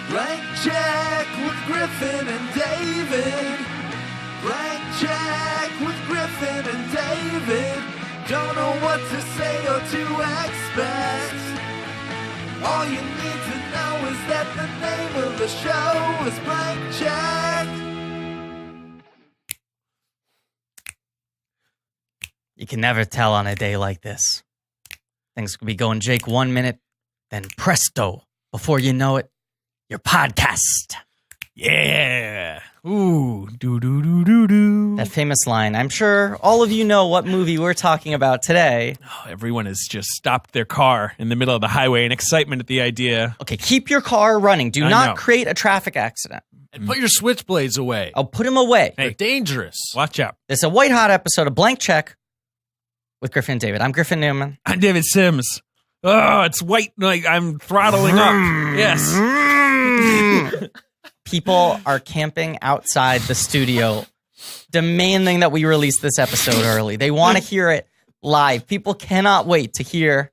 Blank check with Griffin and David. Blank check with Griffin and David. Don't know what to say or to expect. All you need to know is that the name of the show is Blank Check. You can never tell on a day like this. Things could be going Jake 1 minute, then presto, before you know it, your podcast. Yeah. Ooh, do. That famous line. I'm sure all of you know what movie we're talking about today. Oh, everyone has just stopped their car in the middle of the highway in excitement at the idea. Okay, keep your car running. Do not create a traffic accident. And put your switchblades away. I'll put them away. They're dangerous. Watch out. This is a white-hot episode of Blank Check with Griffin and David. I'm Griffin Newman. I'm David Sims. Oh, it's white. Like I'm throttling up. Yes. People are camping outside the studio, demanding that we release this episode early. They want to hear it live. People cannot wait to hear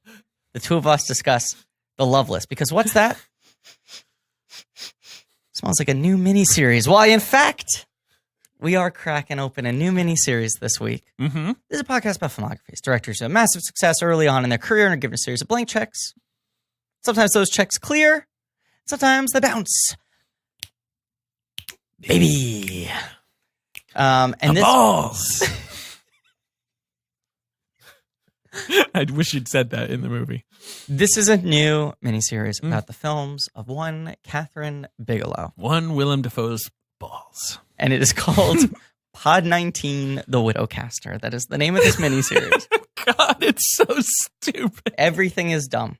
the two of us discuss the Loveless. Because what's that? Smells like a new miniseries. Why, in fact, we are cracking open a new miniseries this week. Mm-hmm. This is a podcast about filmographies. Directors who have massive success early on in their career and are given a series of blank checks. Sometimes those checks clear. Sometimes they bounce. Baby. And this balls. I wish you'd said that in the movie. This is a new miniseries about the films of one Kathryn Bigelow. One Willem Dafoe's balls. And it is called Pod 19, The Widowcaster. That is the name of this miniseries. God, it's so stupid. Everything is dumb.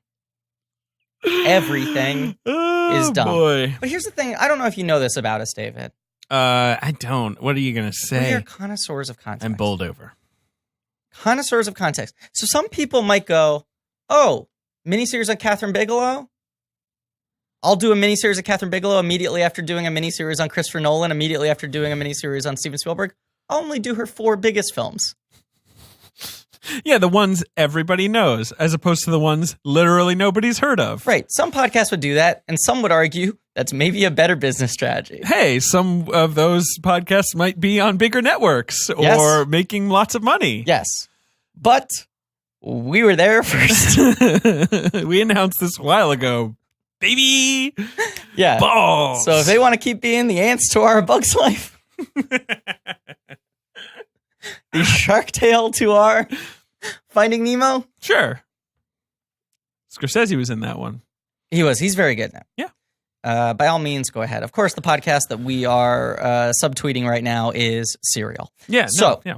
Everything is dumb. Boy. But here's the thing. I don't know if you know this about us, David. I don't. What are you going to say? We are connoisseurs of context. I'm bowled over. Connoisseurs of context. So some people might go, oh, miniseries on Kathryn Bigelow? I'll do a miniseries of Kathryn Bigelow immediately after doing a miniseries on Christopher Nolan, immediately after doing a miniseries on Steven Spielberg. I'll only do her 4 biggest films. Yeah, the ones everybody knows, as opposed to the ones literally nobody's heard of. Right. Some podcasts would do that, and some would argue that's maybe a better business strategy. Hey, some of those podcasts might be on bigger networks or making lots of money. Yes. But we were there first. We announced this a while ago. Baby! Yeah. Balls! So if they want to keep being the ants to our Bug's Life, the Shark Tale to our Finding Nemo. Sure. Scorsese was in that one. He was. He's very good now. Yeah. By all means, go ahead. Of course, the podcast that we are subtweeting right now is Serial. Yeah. So, yeah.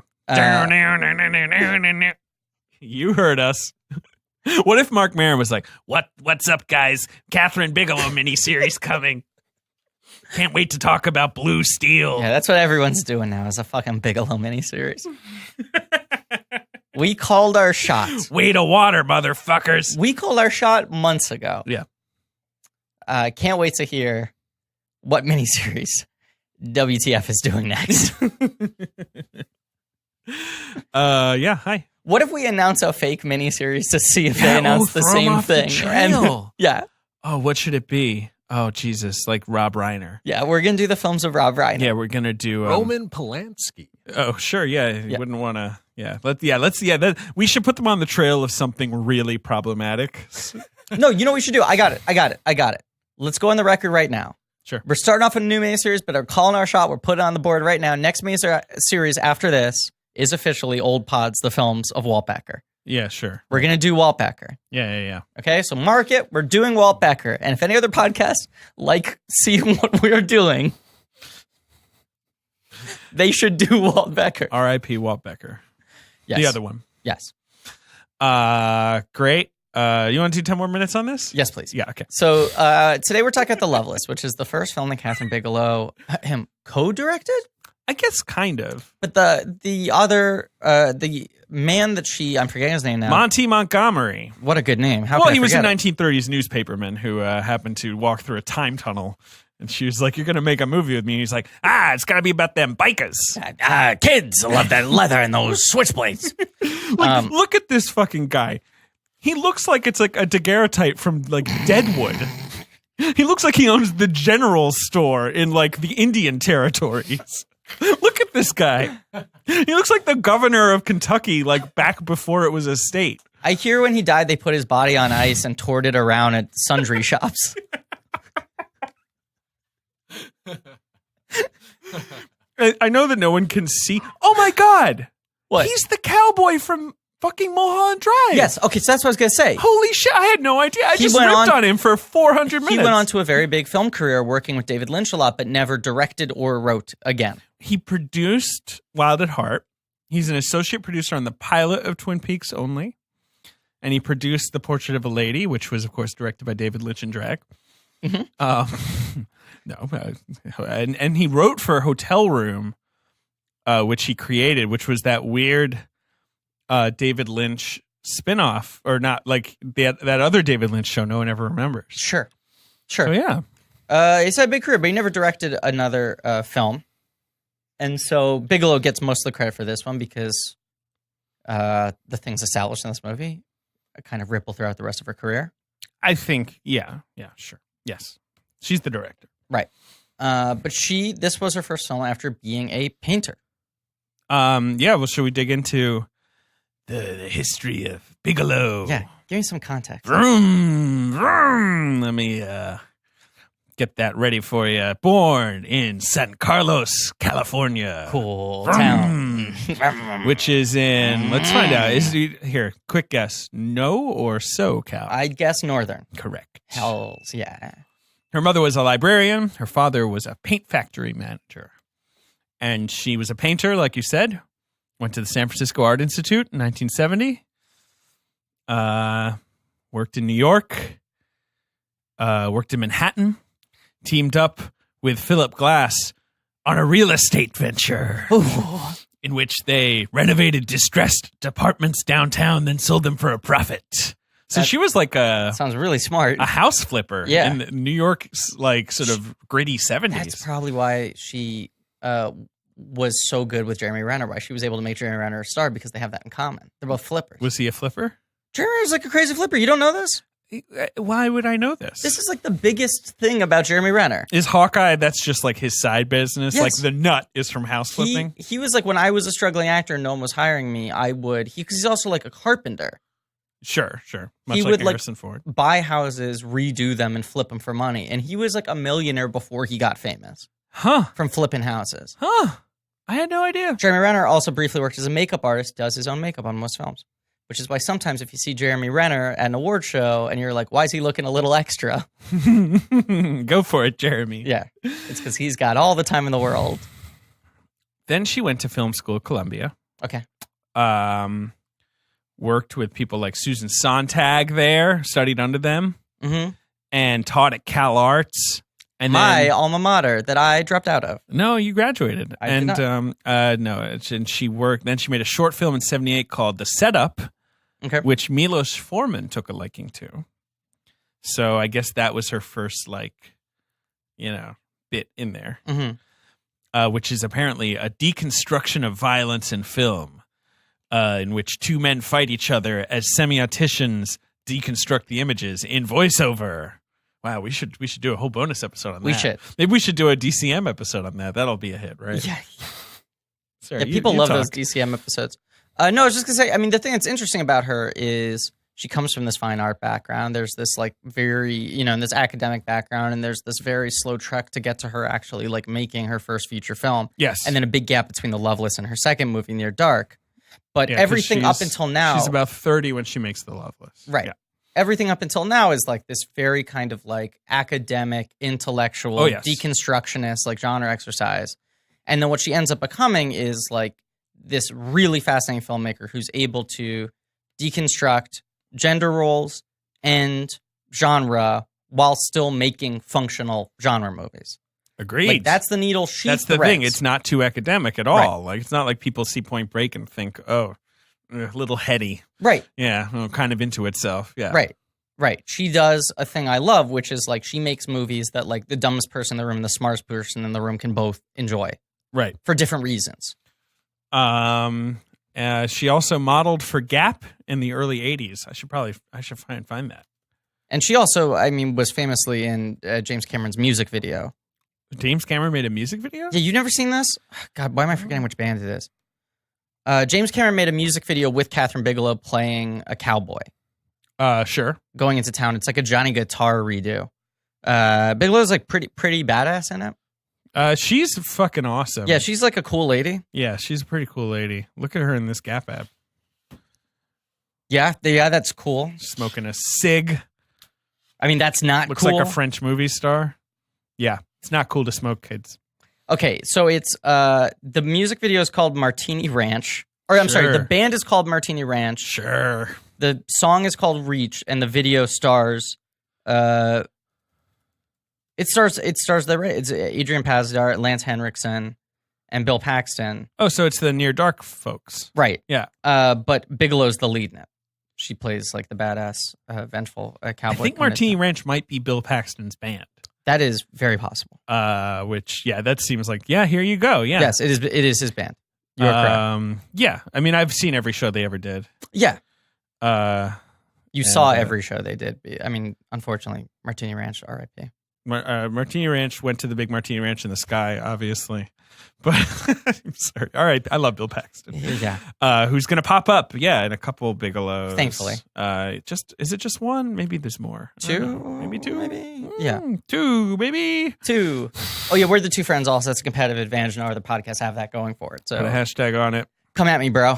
You heard us. What if Marc Maron was like, what's up, guys? Kathryn Bigelow miniseries coming. Can't wait to talk about Blue Steel. Yeah, that's what everyone's doing now is a fucking Bigelow miniseries. We called our shot. Way to water, motherfuckers. We called our shot months ago. Yeah. Can't wait to hear what miniseries WTF is doing next. Yeah, hi. What if we announce a fake miniseries to see if they announce the same thing? Yeah. Oh, what should it be? Oh, Jesus, like Rob Reiner. Yeah, we're going to do the films of Rob Reiner. Yeah, we're going to do... Roman Polanski. Oh, sure, yeah. You wouldn't want to... Yeah, we should put them on the trail of something really problematic. No, you know what we should do? I got it. Let's go on the record right now. Sure. We're starting off a new miniseries, but we're calling our shot. We're putting it on the board right now. Next miniseries after this is officially Old Pods, the films of Walt Becker. Yeah, sure. We're going to do Walt Becker. Yeah. Okay, so mark it. We're doing Walt Becker. And if any other podcasts like seeing what we're doing, they should do Walt Becker. R.I.P. Walt Becker. Yes. The other one. Yes. Great. You want to do 10 more minutes on this? Yes, please. Yeah, okay. So today we're talking about The Loveless, which is the first film that Kathryn Bigelow co-directed? I guess kind of. But the other, the man that I'm forgetting his name now. Monty Montgomery. What a good name. He was a 1930s newspaperman who happened to walk through a time tunnel. And she was like, you're going to make a movie with me. And he's like, it's got to be about them bikers. Kids love that leather and those switchblades. Look at this fucking guy. He looks like it's like a daguerreotype from like Deadwood. He looks like he owns the general store in like the Indian territories. Look at this guy. He looks like the governor of Kentucky, like back before it was a state. I hear when he died, they put his body on ice and toured it around at sundry shops. I know that no one can see. Oh my God. What? He's the cowboy from fucking Mulholland Drive. Yes. Okay. So that's what I was going to say. Holy shit. I had no idea. I He just went ripped on- on him for 400 minutes. He went on to a very big film career working with David Lynch a lot, but never directed or wrote again. He produced Wild at Heart. He's an associate producer on the pilot of Twin Peaks only. And he produced The Portrait of a Lady, which was, of course, directed by David Lynch and drag. Mm-hmm. And he wrote for Hotel Room, which he created, which was that weird David Lynch spinoff, or not like that other David Lynch show no one ever remembers. Sure. So yeah, He's had a big career, but he never directed another film. And so Bigelow gets most of the credit for this one because the things established in this movie kind of ripple throughout the rest of her career. I think, yeah, sure. Yes. She's the director. Right. But this was her first film after being a painter. Yeah, well, should we dig into the history of Bigelow? Yeah, give me some context. Vroom, vroom. Let me get that ready for you. Born in San Carlos, California. Cool Vroom. town. Which is in, let's find out. Here, quick guess. No or SoCal? I'd guess northern. Correct. Hells, yeah. Her mother was a librarian. Her father was a paint factory manager. And she was a painter, like you said. Went to the San Francisco Art Institute in 1970. Worked in New York. Worked in Manhattan. Teamed up with Philip Glass on a real estate venture. In which they renovated distressed apartments downtown, then sold them for a profit. So she was like Sounds really smart. a house flipper Yeah. in New York's like sort of gritty 70s. That's probably why she was so good with Jeremy Renner, why she was able to make Jeremy Renner a star, because they have that in common. They're both flippers. Was he a flipper? Jeremy Renner's like a crazy flipper. You don't know this? Why would I know this? This is like the biggest thing about Jeremy Renner. Is Hawkeye, that's just like his side business? Yes. Like the nut is from house flipping? He was like, when I was a struggling actor and no one was hiring me, I would, because he's also like a carpenter. Sure. Much He like would, like, Harrison Ford. Buy houses, redo them, and flip them for money. And he was like a millionaire before he got famous Huh. from flipping houses. I had no idea. Jeremy Renner also briefly worked as a makeup artist, does his own makeup on most films. Which is why sometimes if you see Jeremy Renner at an award show and you're like, why is he looking a little extra? Go for it, Jeremy. Yeah, it's because he's got all the time in the world. Then she went to film school at Columbia. Okay. Worked with people like Susan Sontag there, studied under them, Mm-hmm. and taught at Cal Arts. And My then, alma mater that I dropped out of. no, you graduated. I did And she worked. Then she made a short film in '78 called The Setup, Okay. which Milos Forman took a liking to. So I guess that was her first, bit in there, Mm-hmm. which is apparently a deconstruction of violence in film, in which two men fight each other as semioticians deconstruct the images in voiceover. Wow, we should do a whole bonus episode on that. We should. Maybe we should do a DCM episode on that. That'll be a hit, right? Yeah. Sorry, Yeah, you- people you love talk. those DCM episodes. No, I was just going to say, I mean, the thing that's interesting about her is she comes from this fine art background. There's this like very, in this academic background, and there's this very slow trek to get to her actually like making her first feature film. Yes. And then a big gap between The Loveless and her second movie, Near Dark. But Yeah, 'cause everything up she's- until now. She's about 30 when she makes The Loveless. Right. Yeah. Everything up until now is like this very kind of like academic, intellectual, Oh, yes. deconstructionist, like genre exercise. And then what she ends up becoming is like this really fascinating filmmaker who's able to deconstruct gender roles and genre while still making functional genre movies. Agreed. Like that's the needle she That's the threads. thing. It's not too academic at all. Like it's not like people see Point Break and think, oh, a little heady. Right. Yeah, kind of into itself. Yeah. Right. She does a thing I love, which is like she makes movies that like the dumbest person in the room and the smartest person in the room can both enjoy Right. for different reasons. She also modeled for Gap in the early 80s. I should find that. And she also, I mean, was famously in James Cameron's music video. James Cameron made a music video? Yeah, you never seen this? God, why am I forgetting which band it is? James Cameron made a music video with Kathryn Bigelow playing a cowboy. Sure. Going into town. It's like a Johnny Guitar redo. Bigelow's like pretty badass in it. She's fucking awesome. Yeah, she's like a cool lady. Yeah, she's a pretty cool lady. Look at her in this Gap ad. Yeah, that's cool. Smoking a cig. I mean, that's not Looks cool. like a French movie star. Yeah, it's not cool to smoke, kids. Okay, so it's the music video is called Martini Ranch. Or I'm sorry, the band is called Martini Ranch. Sure. The song is called Reach, and the video stars it's Adrian Pazdar, Lance Henriksen, and Bill Paxton. Oh, so it's the Near Dark folks. Right. Yeah. But Bigelow's the lead in it. She plays like the badass, vengeful cowboy. I think Martini Ranch might be Bill Paxton's band. That is very possible. Which, yeah, that seems like, yeah, here you go. Yeah. Yes, it is his band. You're correct. Yeah. I mean, I've seen every show they ever did. Yeah. You saw and, every show they did. I mean, unfortunately, Martini Ranch, R.I.P. Martini Ranch went to the big Martini Ranch in the sky, obviously. But I'm sorry. All right. I love Bill Paxton. Yeah. Who's going to pop up? Yeah. In a couple Bigelows. Thankfully. Is it just one? Maybe there's more. Two? Maybe two? Maybe. Yeah. Two, maybe. Two. Oh, yeah. We're the two friends also. That's a competitive advantage. No other podcasts have that going for it. So Put a hashtag on it. Come at me, bro.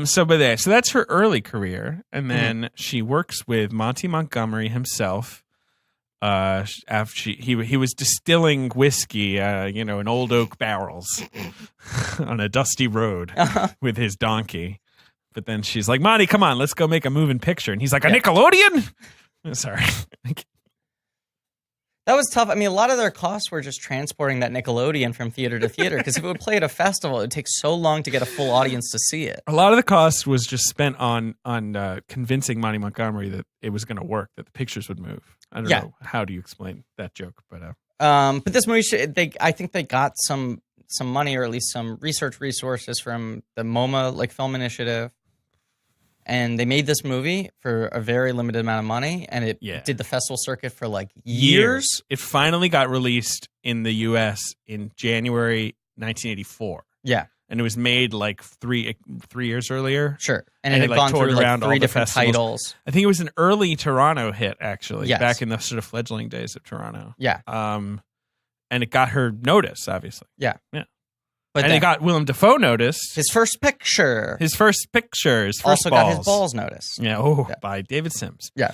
So that's her early career. And then she works with Monty Montgomery himself. After he was distilling whiskey, in old oak barrels on a dusty road with his donkey. But then she's like, Monty, come on, let's go make a moving picture. And he's like, a Nickelodeon? Sorry. That was tough. I mean, a lot of their costs were just transporting that Nickelodeon from theater to theater. Because if it would play at a festival, it would take so long to get a full audience to see it. A lot of the cost was just spent on convincing Monty Montgomery that it was going to work, that the pictures would move. I don't know. How do you explain that joke? But this movie, I think they got some money, or at least some research resources from the MoMA Film Initiative. And they made this movie for a very limited amount of money, and it did the festival circuit for years. It finally got released in the U.S. in January 1984. Yeah. And it was made 3 years earlier. Sure. And it had gone through 3 different titles. I think it was an early Toronto hit, actually, yes. back in the sort of fledgling days of Toronto. Yeah. And it got her notice, obviously. Yeah. Yeah. But and it got Willem Dafoe notice. His first picture. His first also balls. got his balls notice. Yeah. By David Sims. Yeah.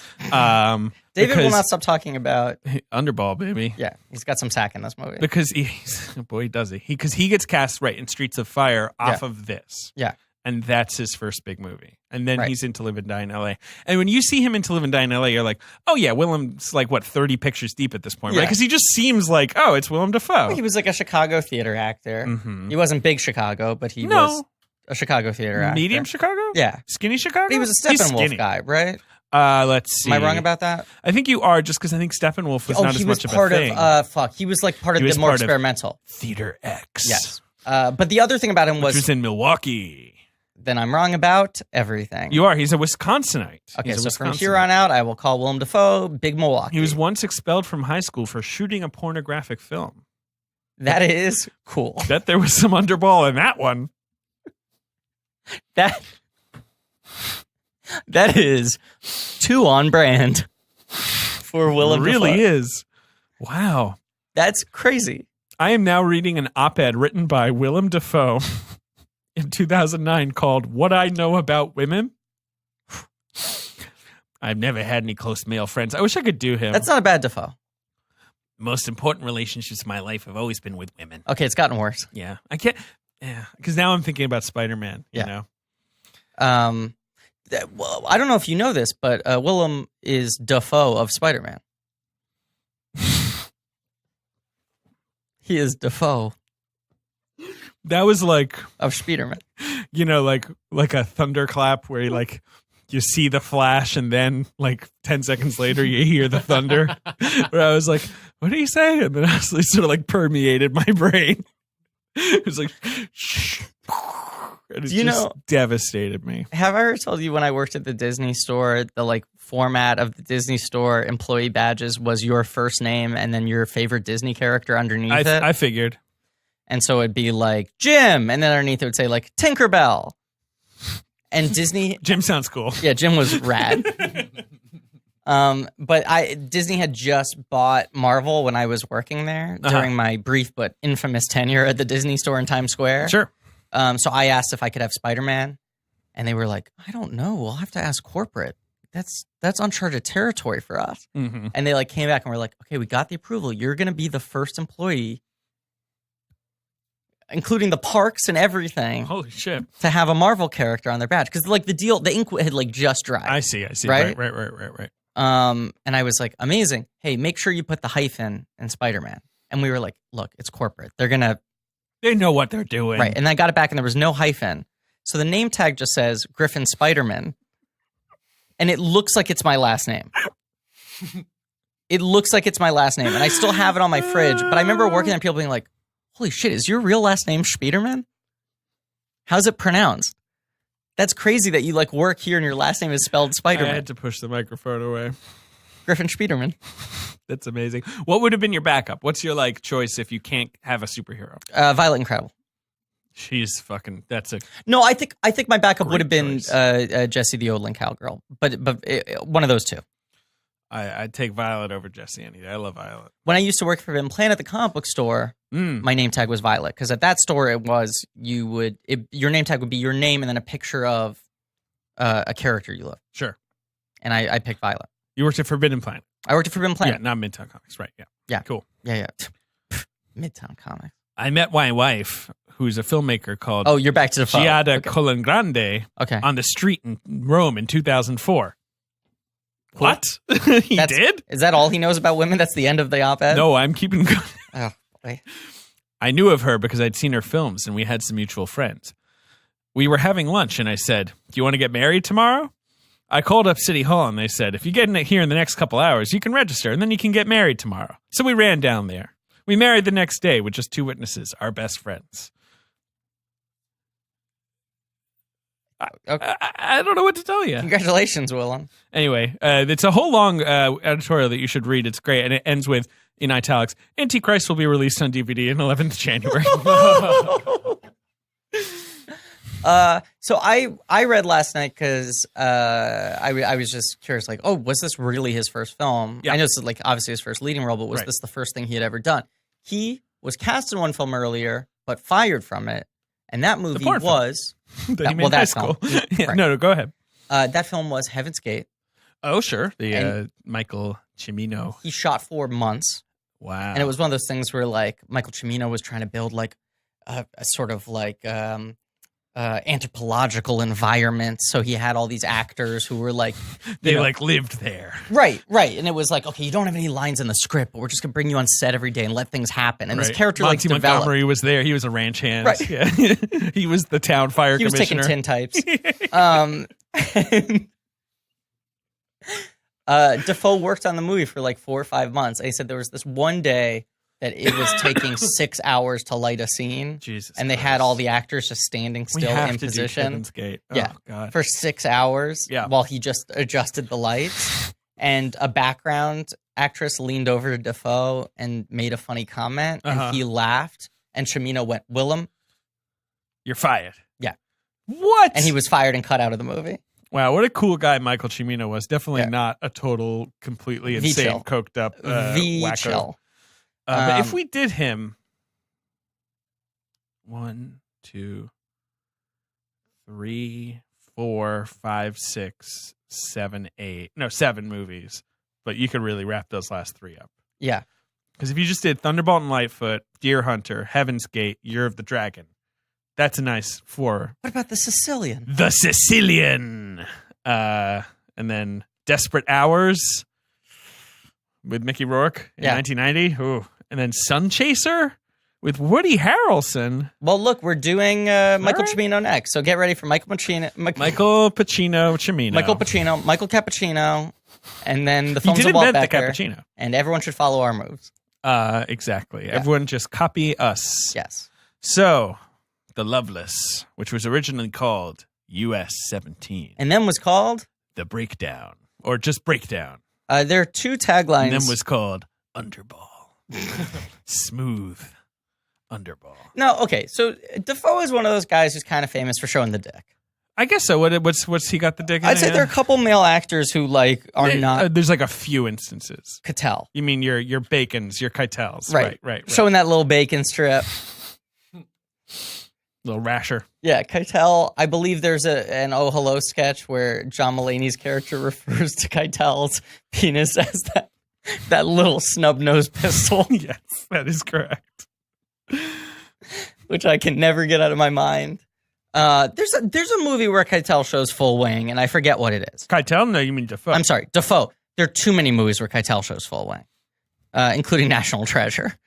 David will not stop talking about Underball, baby. Yeah, he's got some sack in this movie. Because boy, does he. Because he gets cast right in Streets of Fire off of this. Yeah. And that's his first big movie. And then he's in To Live and Die in L.A. And when you see him in To Live and Die in L.A., you're like, oh, yeah, Willem's 30 pictures deep at this point, right? Because he just seems like, oh, it's Willem Dafoe. Well, he was a Chicago theater actor. Mm-hmm. He wasn't big Chicago, but he was a Chicago theater actor. Medium Chicago? Yeah. Skinny Chicago? But he was a Steppenwolf guy, right? Let's see. Am I wrong about that? I think you are, just because I think Steppenwolf was not as much of a thing. He was part of the more experimental. Theater X. Yes. But the other thing about him was... Which was in Milwaukee. Then I'm wrong about everything. You are. He's a Wisconsinite. Okay, so from here on out, I will call Willem Dafoe Big Milwaukee. He was once expelled from high school for shooting a pornographic film. That is cool. Bet there was some underball in that one. That is too on brand for Willem Dafoe. It really is. Wow. That's crazy. I am now reading an op-ed written by Willem Dafoe in 2009 called What I Know About Women. I've never had any close male friends. I wish I could do him. That's not a bad Dafoe. Most important relationships in my life have always been with women. Okay, it's gotten worse. Yeah. I can't. Yeah. Because now I'm thinking about Spider-Man. You know? Well, I don't know if you know this, but Willem is Dafoe of Spider-Man. He is Dafoe. That was of Spiderman. Like a thunderclap where you see the flash and then 10 seconds later you hear the thunder. Where I was like, what did he say? And then sort of permeated my brain. It was like, shh. and it Do you just know- devastated me. Have I ever told you when I worked at the Disney store, the like format of the Disney store employee badges was your first name and then your favorite Disney character underneath it? I figured. And so it'd be like Jim, and then underneath it would say like Tinkerbell. And Disney, Jim sounds cool. yeah, Jim was rad. But Disney had just bought Marvel when I was working there during my brief but infamous tenure at the Disney store in Times Square. Sure. So I asked if I could have Spider-Man, and they were like, "I don't know. We'll have to ask corporate. That's uncharted territory for us." Mm-hmm. And they like came back and were like, "Okay, we got the approval. You're going to be the first employee, including the parks and everything, Holy shit. to have a Marvel character on their badge." Because like the ink had like just dried. I see. Right? Right. And I was like, "Amazing. Hey, make sure you put the hyphen in Spider-Man." And we were like, "Look, it's corporate. They're going to..." They know what they're doing. Right. And I got it back and there was no hyphen. So the name tag just says Griffin Spider-Man. And it looks like it's my last name. It looks like it's my last name. And I still have it on my fridge. But I remember working there and people being like, "Holy shit, is your real last name Spiderman? How's it pronounced?" That's crazy that you like work here and your last name is spelled I Spider-Man. had to push the microphone away. Griffin Spiderman. That's amazing. What would have been your backup? What's your like choice if you can't have a superhero? Violet Incredible. She's fucking. That's a No, I think my backup would have Great been choice. Jessie the Odlin Cowgirl. But one of those two. I'd take Violet over Jessie any day. I love Violet. When I used to work for Vin Plan at the comic book store, my name tag was Violet. Because at that store, it was your name tag would be your name and then a picture of a character you love. Sure. And I picked Violet. You worked at Forbidden Planet. I worked at Forbidden Yeah, Planet. not Midtown Comics. Right. Yeah. Yeah. Cool. Yeah. Midtown Comics. I met my wife, who's a filmmaker called Oh, you're back to the phone. Giada Okay. Colangrande Okay. on the street in Rome in 2004. Cool. What? He That's- did? Is that all he knows about women? That's the end of the op-ed? No, I'm keeping going. Oh, boy. I knew of her because I'd seen her films and we had some mutual friends. We were having lunch and I said, "Do you want to get married tomorrow?" I called up City Hall and they said, "If you get in here in the next couple hours, you can register and then you can get married tomorrow." So we ran down there. We married the next day with just 2 witnesses, our best friends. Okay. I don't know what to tell you. Congratulations, Willem. Anyway, it's a whole long editorial that you should read. It's great. And it ends with, in italics, Antichrist will be released on DVD on 11th January. So I read last night because I was just curious, like, oh, was this really his first film? Yeah. I know this is like obviously his first leading role, but was Right. this the first thing he had ever done? He was cast in one film earlier, but fired from it, and that movie porn film. was that he made well, in high that school. film. Yeah, Right. No, go ahead. That film was Heaven's Gate. Oh, sure. The And- Michael Cimino. He shot 4 months, Wow. and it was one of those things where like Michael Cimino was trying to build like a sort of like anthropological environment. So he had all these actors who were like, they know- like lived there. right. And it was like, okay, you don't have any lines in the script, but we're just gonna bring you on set every day and let things happen. And Right. this character Monty like developed. Montgomery was there. He was a ranch hand. Right. Yeah. He was the town fire He was taking commissioner. tintypes. Defoe worked on the movie for like 4 or 5 months. And he said there was this one day that it was taking 6 hours to light a scene. Jesus. And they had all the actors just standing we still have in to do position. Heaven's Gate. Oh, Yeah. God. For 6 hours Yeah. while he just adjusted the lights. And a background actress leaned over to Defoe and made a funny comment. And he laughed. And Cimino went, "Willem." You're fired. Yeah. What? And he was fired and cut out of the movie. Wow, what a cool guy Michael Cimino was. Definitely Yeah. not a total, completely insane, V-chill. coked up wacko. Chill. But if we did him 1, 2, 3, 4, 5, 6, 7, 8. No, 7 movies. But you could really wrap those last 3 up. Yeah. Because if you just did Thunderbolt and Lightfoot, Deer Hunter, Heaven's Gate, Year of the Dragon, that's a nice 4. What about the Sicilian? The Sicilian. And then Desperate Hours with Mickey Rourke in Yeah. 1990. Ooh. And then Sun Chaser with Woody Harrelson. Well, look, we're doing Michael right. Cimino next, so get ready for Michael Pacino, Michael Pacino Cimino. Michael Pacino, Michael Cappuccino, and then the He films did of Walt invent the Becker. cappuccino. And everyone should follow our moves. Exactly. Everyone just copy us. Yes. So, The Loveless, which was originally called US 17. And then was called? The Breakdown. Or just Breakdown. There are two taglines. And then was called Underball. Smooth Underball. No, okay. So Dafoe is one of those guys who's kind of famous for showing the dick. I guess so. What's he got the dick in? I'd say there are a couple male actors who are not. There's like a few instances. Keitel. You mean your Bacons, your Keitels. Right. Showing that little bacon strip. Little rasher. Yeah, Keitel. I believe there's an Oh Hello sketch where John Mulaney's character refers to Keitel's penis as that little snub-nosed pistol. Yes, that is correct. Which I can never get out of my mind. There's a movie where Keitel shows full wang, and I forget what it is. Keitel? No, you mean Dafoe. I'm sorry, Dafoe. There are too many movies where Keitel shows full wang, including National Treasure.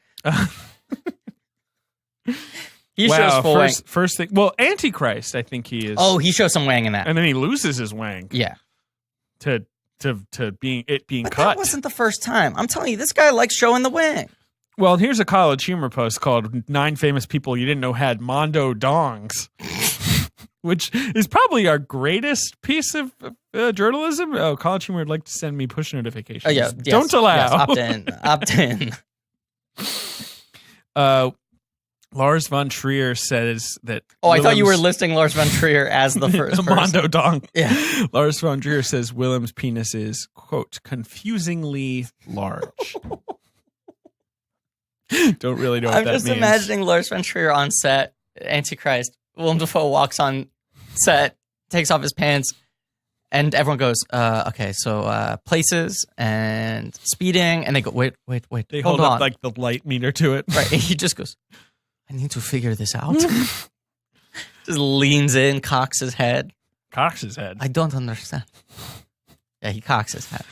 He shows full wang. First thing. Well, Antichrist, I think he is. Oh, he shows some wang in that. And then he loses his wang. Yeah. To being but cut. That wasn't the first time. I'm telling you, this guy likes showing the wang. Well, here's a College Humor post called 9 Famous People You Didn't Know Had Mondo Dongs, which is probably our greatest piece of journalism. Oh, College Humor would like to send me push notifications. Oh, yeah. Don't allow. Yes, opt in. Lars von Trier says that... Oh, I thought you were listing Lars von Trier as the first person. Mondo Dong. Yeah. Lars von Trier says Willem's penis is, quote, confusingly large. Don't really know what that means. I'm just imagining Lars von Trier on set, Antichrist. Willem Dafoe walks on set, takes off his pants, and everyone goes, okay, so places and speeding. And they go, wait. They hold hold on. up like the light meter to it. Right. And he just goes, I need to figure this out. Just leans in, cocks his head. Cocks his head. I don't understand. Yeah, he cocks his head.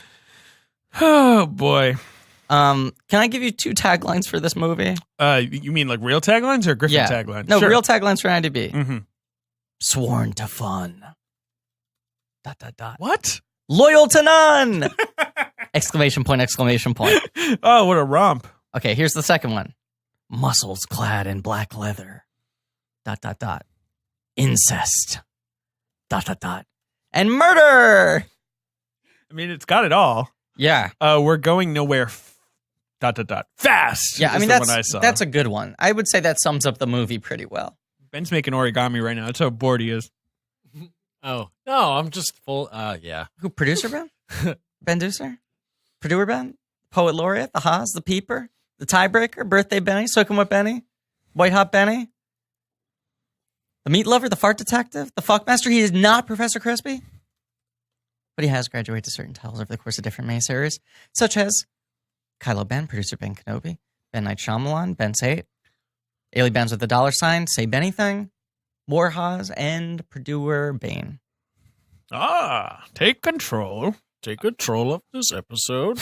Oh, boy. Can I give you 2 taglines for this movie? You mean like real taglines or Griffin taglines? No, Sure. real taglines for IMDb. Mm-hmm. Sworn to fun. ... What? Loyal to none! Exclamation point. Oh, what a romp. Okay, here's the second one. Muscles clad in black leather. ... Incest. ... And murder! I mean, it's got it all. Yeah. We're going nowhere. ... Fast. Yeah, I mean, the one I saw. that's a good one. I would say that sums up the movie pretty well. Ben's making origami right now. That's how bored he is. Oh, no, I'm just full. Yeah. Who, producer Ben? Ben Deucer? Producer Ben? Poet laureate? The Haas? The Peeper? The Tiebreaker? Birthday Benny? Soaking with Benny? White Hot Benny? The Meat Lover? The Fart Detective? The Fuckmaster? He is not Professor Crispy, but he has graduated to certain titles over the course of different miniseries, such as Kylo Ben, producer Ben Kenobi, Ben Night Shyamalan, Ben Sate, Ailey Benz with the $, Say Bennything, Warhaz, and Purduer Bane. Take control. Take control of this episode.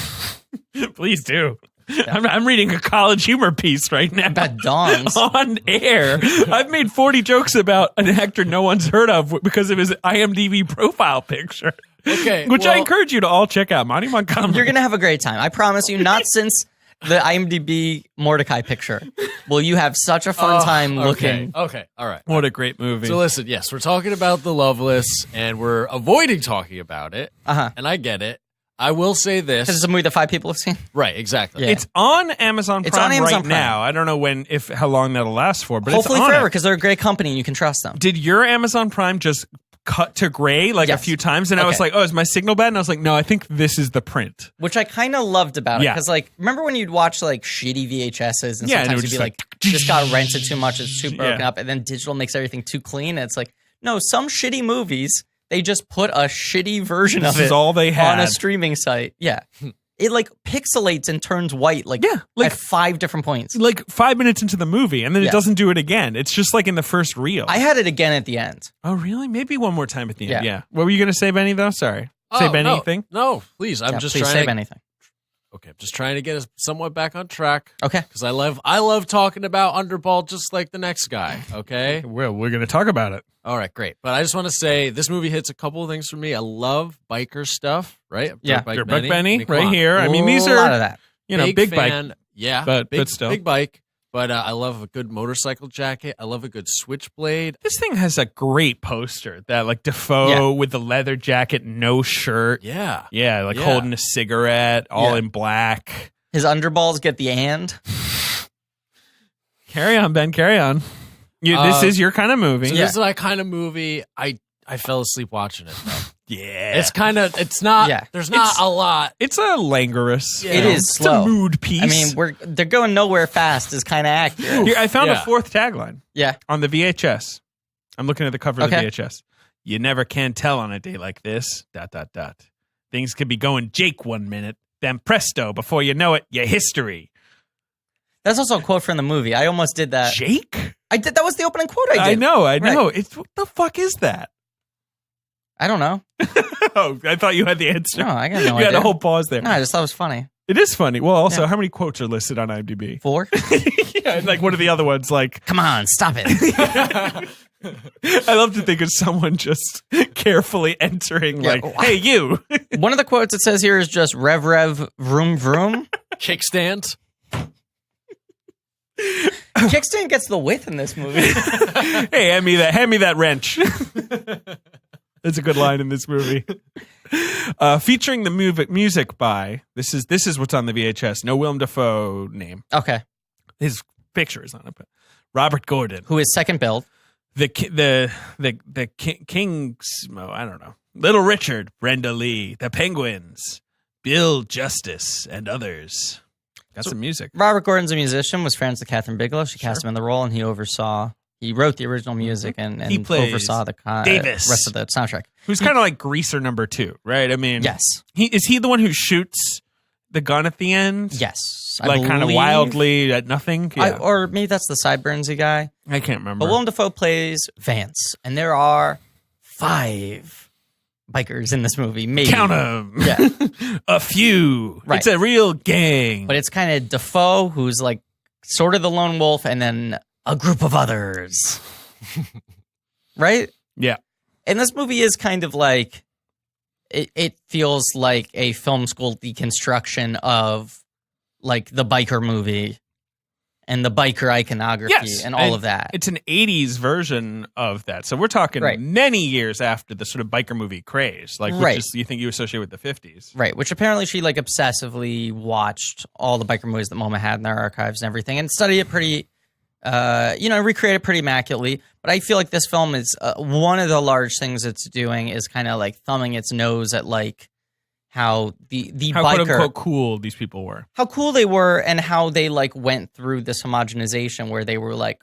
Please do. Yeah. I'm reading a College Humor piece right now. About dongs. On air. I've made 40 jokes about an actor no one's heard of because of his IMDb profile picture. Okay. Which I encourage you to all check out. Monty Montgomery. You're going to have a great time. I promise you, not since the IMDb Mordecai picture will you have such a fun time looking. Okay. All right. What a great movie. So listen, yes, we're talking about The Loveless, and we're avoiding talking about it. Uh-huh. And I get it. I will say this. Because it's a movie that 5 people have seen. Right, exactly. Yeah. It's on Amazon Prime It's on Amazon right Prime. now. I don't know how long that'll last for, but hopefully it's on forever it. because they're a great company and you can trust them. Did your Amazon Prime just cut to gray a few times? And I was like, oh, is my signal bad? And I was like, no, I think this is the print. Which I kind of loved about it. Yeah. Because, remember when you'd watch, shitty VHSs and Yeah, and it sometimes would you'd be just like, this got rented too much, it's too broken up, and then digital makes everything too clean. And it's like, no, some shitty movies, they just put a shitty version of This it is all they had. on a streaming site. Yeah. It pixelates and turns white at 5 different points. 5 minutes into the movie, and then it doesn't do it again. It's just like in the first reel. I had it again at the end. Oh, really? Maybe one more time at the end. Yeah. Yeah. What were you going to say, Benny, though? Sorry. Say Benny anything? No, please. I'm just please trying say to... anything. Okay, I'm just trying to get us somewhat back on track. Okay. Because I love talking about Underball just like the next guy, okay? Well, we're going to talk about it. All right, great. But I just want to say this movie hits a couple of things for me. I love biker stuff, right? Yeah. Dirt Bike Benny, I mean, come right on. here. I mean, these a lot of are, that. big bike. fan. Yeah, but big, still. big bike. But I love a good motorcycle jacket. I love a good switchblade. This thing has a great poster that like Dafoe with the leather jacket, no shirt. Yeah. Yeah, like holding a cigarette, all Yeah. in black. His underballs get the and. Carry on, Ben, carry on. This is your kind of movie. So this is my kind of movie. I fell asleep watching it, though. Yeah. It's not, there's not a lot. It's a languorous. Yeah. It is It's slow. a mood piece. I mean, they're going nowhere fast is kind of accurate. Here, I found a Yeah. fourth tagline Yeah. on the VHS. I'm looking at the cover of the Okay. VHS. You never can tell on a day like this. ... Things could be going Jake 1 minute, then presto, before you know it, your history. That's also a quote from the movie. I almost did that. Jake? I did. That was the opening quote I did. I know. Right. It's what the fuck is that? I don't know. Oh, I thought you had the answer. No, I got no You idea. had a whole pause there. No, I just thought it was funny. It is funny. Well, also, Yeah. how many quotes are listed on IMDb? 4? Yeah, and like one of the other ones, like, Come on, stop it. I love to think of someone just carefully entering, Yeah. like, hey, you. One of the quotes it says here is just rev rev vroom vroom. Kickstand. Kickstand gets the width in this movie. Hey, hand me that wrench. That's a good line in this movie. Featuring the music by this is what's on the VHS. No Willem Dafoe name. Okay. His picture is on it, but Robert Gordon, Who is second billed? the Kings. Oh, I don't know. Little Richard, Brenda Lee, the Penguins, Bill Justice, and others. Got some music. Robert Gordon's a musician, was friends with Kathryn Bigelow. She cast him in the role, and he wrote the original music and He plays oversaw the Davis. rest of the soundtrack. Who's kind of like Greaser number 2, right? I mean, Yes. Is he the one who shoots the gun at the end? Yes. Like kind of believe. wildly at nothing? Yeah. Or maybe that's the Sideburnsy guy. I can't remember. But Willem Dafoe plays Vance, and there are 5 bikers in this movie. Maybe. Count them. Yeah. A few. Right. It's a real gang. But it's kind of Dafoe, who's like sort of the lone wolf, and then a group of others. Right? Yeah. And this movie is kind of like, it feels like a film school deconstruction of like the biker movie and the biker iconography Yes, and all of that. It's an 80s version of that. So we're talking Right. many years after the sort of biker movie craze. Like, Right. which is, you think you associate with the 50s. Right, which apparently she like obsessively watched all the biker movies that MoMA had in their archives and everything, and studied it pretty, recreated it pretty immaculately. But I feel like this film is one of the large things it's doing is kind of like thumbing its nose at like how the How biker, quote unquote cool these people were. how cool they were, and how they like went through this homogenization where they were like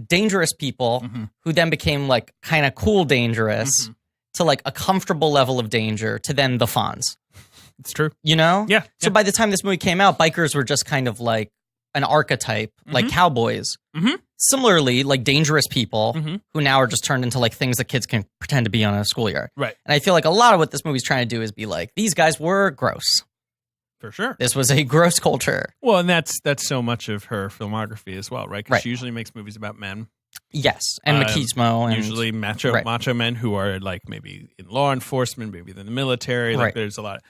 dangerous people who then became like kind of cool dangerous to like a comfortable level of danger to then the Fonz. It's true. You know? Yeah. So by the time this movie came out, bikers were just kind of like an archetype, like cowboys. Mhm. Similarly, like dangerous people Mhm. who now are just turned into like things that kids can pretend to be on a schoolyard. Right. And I feel like a lot of what this movie's trying to do is be like, these guys were gross. For sure. This was a gross culture. Well, and that's so much of her filmography as well, right? Because Right. she usually makes movies about men. Yes. And machismo. And Usually macho men who are like maybe in law enforcement, maybe in the military. Like Right. there's a lot.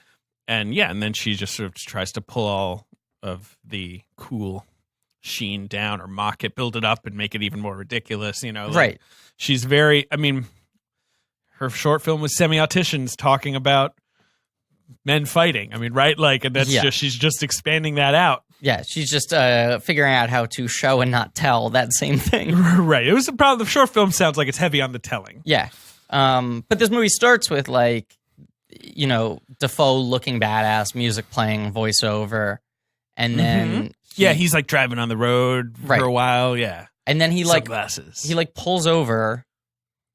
And yeah, and then she just sort of tries to pull all of the cool sheen down or mock it, build it up and make it even more ridiculous, you know. Like, Right. She's very, I mean, her short film was semi-auticians talking about men fighting. I mean, right? Like, and that's Yeah. she's just expanding that out. Yeah, she's just figuring out how to show and not tell that same thing. Right. It was a problem. The short film sounds like it's heavy on the telling. Yeah. But this movie starts with like, Dafoe looking badass, music playing, voiceover, and then Yeah, he's like driving on the road Right. for a while. Yeah. and then he like Sunglasses. he like pulls over,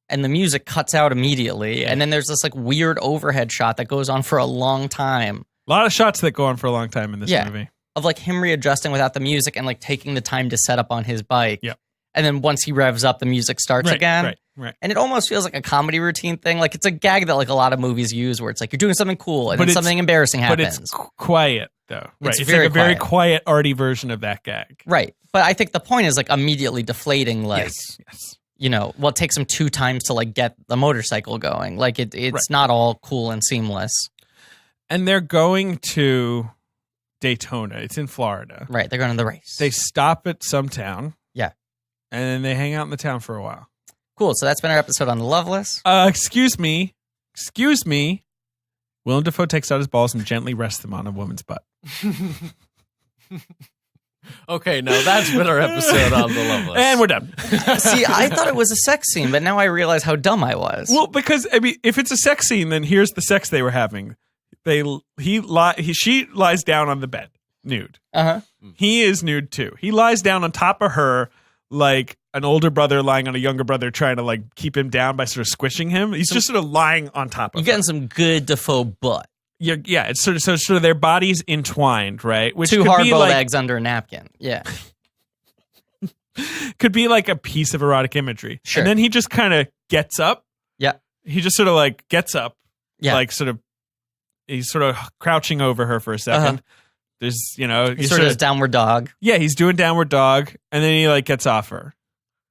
and the music cuts out immediately, and then there's this like weird overhead shot that goes on for a long time A lot of shots that go on for a long time in this Yeah. movie. of like him readjusting without the music and like taking the time to set up on his bike. Yep. And then once he revs up, the music starts again. Right. And it almost feels like a comedy routine thing. Like it's a gag that like a lot of movies use where it's like you're doing something cool and But then it's- something embarrassing But happens. it's quiet, though. Right. It's very like a very quiet. quiet, arty version of that gag. Right. But I think the point is like immediately deflating, like, Yes. it takes him 2 times to like get the motorcycle going. Like it's Right. not all cool and seamless. And they're going to Daytona. It's in Florida. Right. They're going to the race. They stop at some town. Yeah. And then they hang out in the town for a while. Cool. So that's been our episode on Loveless. Excuse me. Willem Dafoe takes out his balls and gently rests them on a woman's butt. Okay, now that's been our episode on The Loveless. And we're done. See, I thought it was a sex scene, but now I realize how dumb I was. Well, because I mean, if it's a sex scene, then here's the sex they were having. She lies down on the bed, nude. Uh-huh. He is nude too. He lies down on top of her like an older brother lying on a younger brother, trying to like keep him down by sort of squishing him. He's just sort of lying on top of You're getting some good Dafoe butt. Yeah, it's sort of their bodies entwined, right? Which Two could be hard-boiled like, eggs under a napkin. Yeah. could be like a piece of erotic imagery. Sure. And then he just kind of gets up. Yeah. He just sort of like gets up. Yeah. Like he's sort of crouching over her for a second. There's, He sort of does downward dog. Yeah, he's doing downward dog, and then he like gets off her.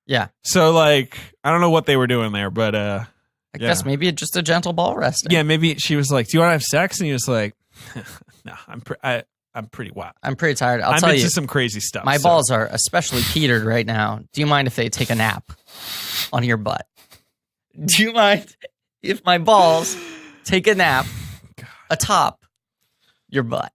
Yeah. So like, I don't know what they were doing there, but I guess maybe just a gentle ball resting. Yeah, maybe she was like, "Do you want to have sex?" And he was like, "No, I'm pretty wild. I'm pretty tired. I'm tell into you, some crazy stuff. my balls are especially petered right now. Do you mind if they take a nap on your butt? Do you mind if my balls take a nap atop your butt?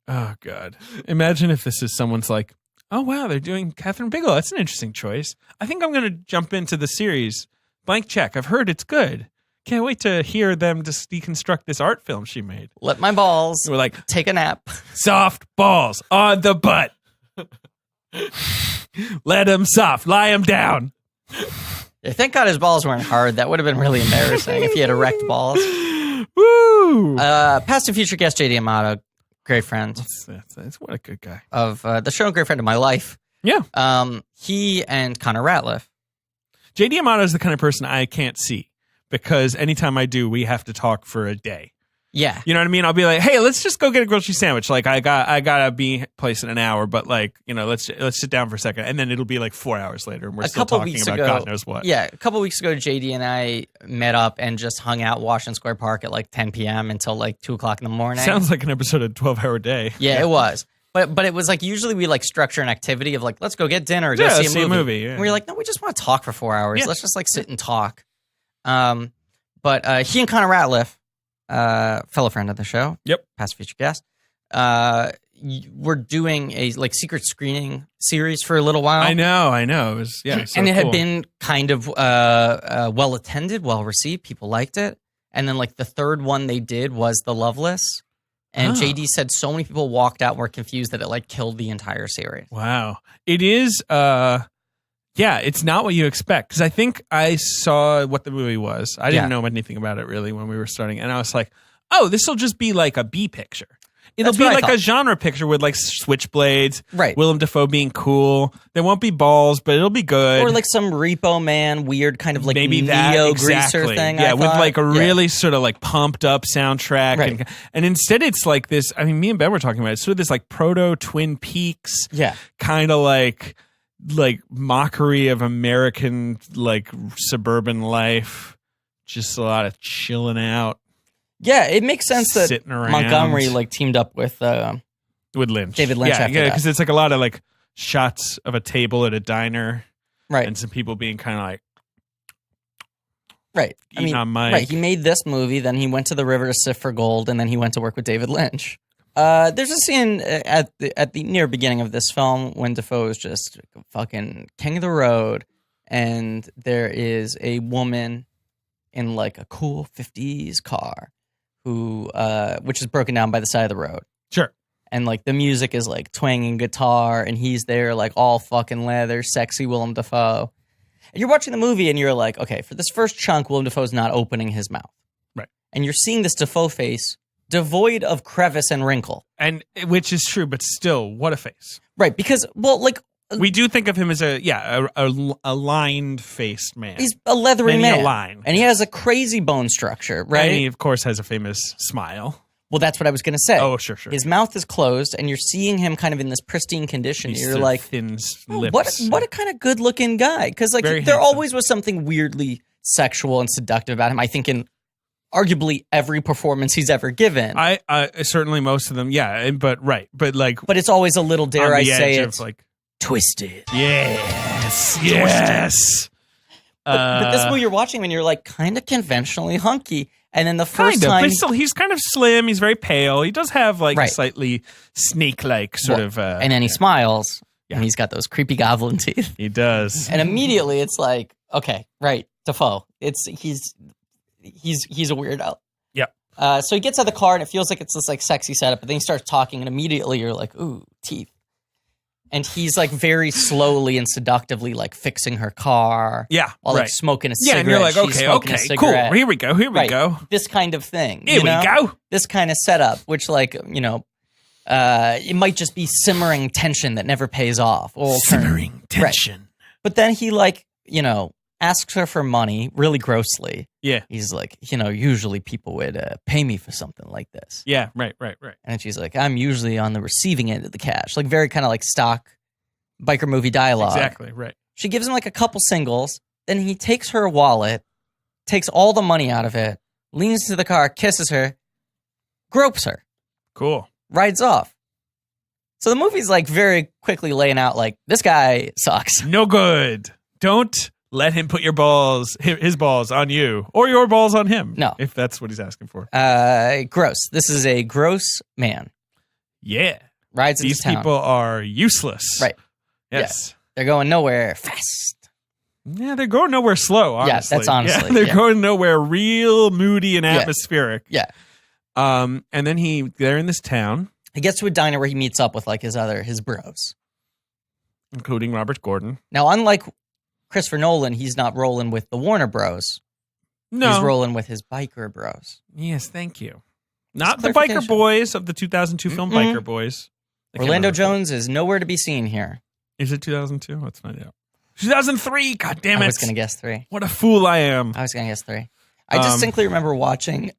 Oh God! Imagine if this is someone's like, "Oh wow, they're doing Kathryn Bigelow. That's an interesting choice. I think I'm going to jump into the series. Blank check. I've heard it's good. Can't wait to hear them just deconstruct this art film she made." Let my balls We're like, take a nap. soft balls on the butt. Let them soft. Lie them down. Yeah, thank God his balls weren't hard. That would have been really embarrassing if he had erect balls. Woo! Past and future guest JD Amato, great friend That's what a good guy. of the show, great friend of my life. Yeah. He and Connor Ratliff. JD Amato is the kind of person I can't see because anytime I do, we have to talk for a day. Yeah. You know what I mean? I'll be like, "Hey, let's just go get a grilled cheese sandwich. Like, I gotta be place in an hour, but like, let's sit down for a second." And then it'll be like 4 hours later, and we're still talking about God knows what. Yeah, a couple weeks ago, JD and I met up and just hung out Washington Square Park at like 10 p.m. until like 2 o'clock in the morning. Sounds like an episode of 12-Hour Day. Yeah, it was. But it was like usually we like structure an activity of like, let's go get dinner or go see a movie. Yeah. And we were like, no, we just want to talk for 4 hours. Yeah. Let's just like sit and talk. But he and Connor Ratliff, fellow friend of the show, past future guest, we're doing a like secret screening series for a little while. I know. It was so and it had cool. been kind of well attended, well received. People liked it. And then like the third one they did was the Loveless. And JD said so many people walked out and were confused that it like killed the entire series. Wow. It is, it's not what you expect. Because I think I saw what the movie was. I didn't know anything about it really when we were starting. And I was like, oh, this will just be like a B picture. It'll That's be what I like thought. a genre picture with like switchblades. Right. Willem Dafoe being cool. There won't be balls, but it'll be good. Or like some Repo Man weird kind of like maybe that neo exactly. greaser thing. Yeah, I with thought. like a really sort of like pumped up soundtrack. Right. And instead it's like this, I mean, me and Ben were talking about it. It's sort of this like proto Twin Peaks. Yeah. Kind of like mockery of American like suburban life. Just a lot of chilling out. Yeah, it makes sense that Sitting around. Montgomery like teamed up with Lynch. David Lynch Yeah, after yeah, that. because it's like a lot of like shots of a table at a diner. Right. And some people being kind of like right. eating on mic. Right. He made this movie, then he went to the river to sift for gold, and then he went to work with David Lynch. There's a scene at the near beginning of this film when Dafoe is just fucking king of the road, and there is a woman in like a cool 50s car who which is broken down by the side of the road. Sure. And like the music is like twanging guitar, and he's there like all fucking leather, sexy Willem Dafoe. And you're watching the movie and you're like, okay, for this first chunk, Willem Dafoe's not opening his mouth. Right. And you're seeing this Dafoe face devoid of crevice and wrinkle. And which is true, but still, what a face. Right, because, well, like... We do think of him as a lined-faced man. He's a leathery Many man. a line. And he has a crazy bone structure, right? And he, of course, has a famous smile. Well, that's what I was going to say. Oh, sure. His mouth is closed, and you're seeing him kind of in this pristine condition. He's You're sort of like, thin oh, lips. what a kind of good-looking guy. Because like Very there handsome. always was something weirdly sexual and seductive about him. I think in arguably every performance he's ever given. I certainly most of them, yeah, but like, but it's always a little, dare I say it, like twisted. Yes. But this movie you're watching when you're like kind of conventionally hunky, and then the first time, but still, he's kind of slim. He's very pale. He does have like a slightly snake-like sort of, and then he smiles, and he's got those creepy goblin teeth. He does, and immediately it's like, okay, right, Dafoe. He's a weirdo. Yep. So he gets out of the car, and it feels like it's this like sexy setup, but then he starts talking, and immediately you're like, ooh, teeth. And he's like very slowly and seductively like fixing her car. Yeah. While like smoking a cigarette. Yeah, and you're like, She's okay, cool. Here we go. This kind of thing. Here we go. This kind of setup, which like, it might just be simmering tension that never pays off. Simmering tension. Right. But then he like, asks her for money really grossly. Yeah. He's like, usually people would pay me for something like this. Yeah, right. And she's like, I'm usually on the receiving end of the cash. Like very kind of like stock biker movie dialogue. Exactly, right. She gives him like a couple singles. Then he takes her wallet, takes all the money out of it, leans to the car, kisses her, gropes her. Cool. Rides off. So the movie's like very quickly laying out like, this guy sucks. No good. Don't let him put his balls on you or your balls on him. No. If that's what he's asking for. Gross. This is a gross man. Yeah. Rides into town. These people are useless. Right. Yes. Yeah. They're going nowhere fast. Yeah, they're going nowhere slow, honestly. Yeah, that's honestly. They're going nowhere real moody and atmospheric. Yeah. And then they're in this town. He gets to a diner where he meets up with like his bros. Including Robert Gordon. Now, unlike Christopher Nolan, he's not rolling with the Warner Bros. No. He's rolling with his biker bros. Yes, thank you. Not the biker boys of the 2002 film Biker Boys. Orlando Jones is nowhere to be seen here. Is it 2002? Let's find out. 2003! God damn it. I was going to guess 3. What a fool I am. I was going to guess 3. I distinctly remember watching,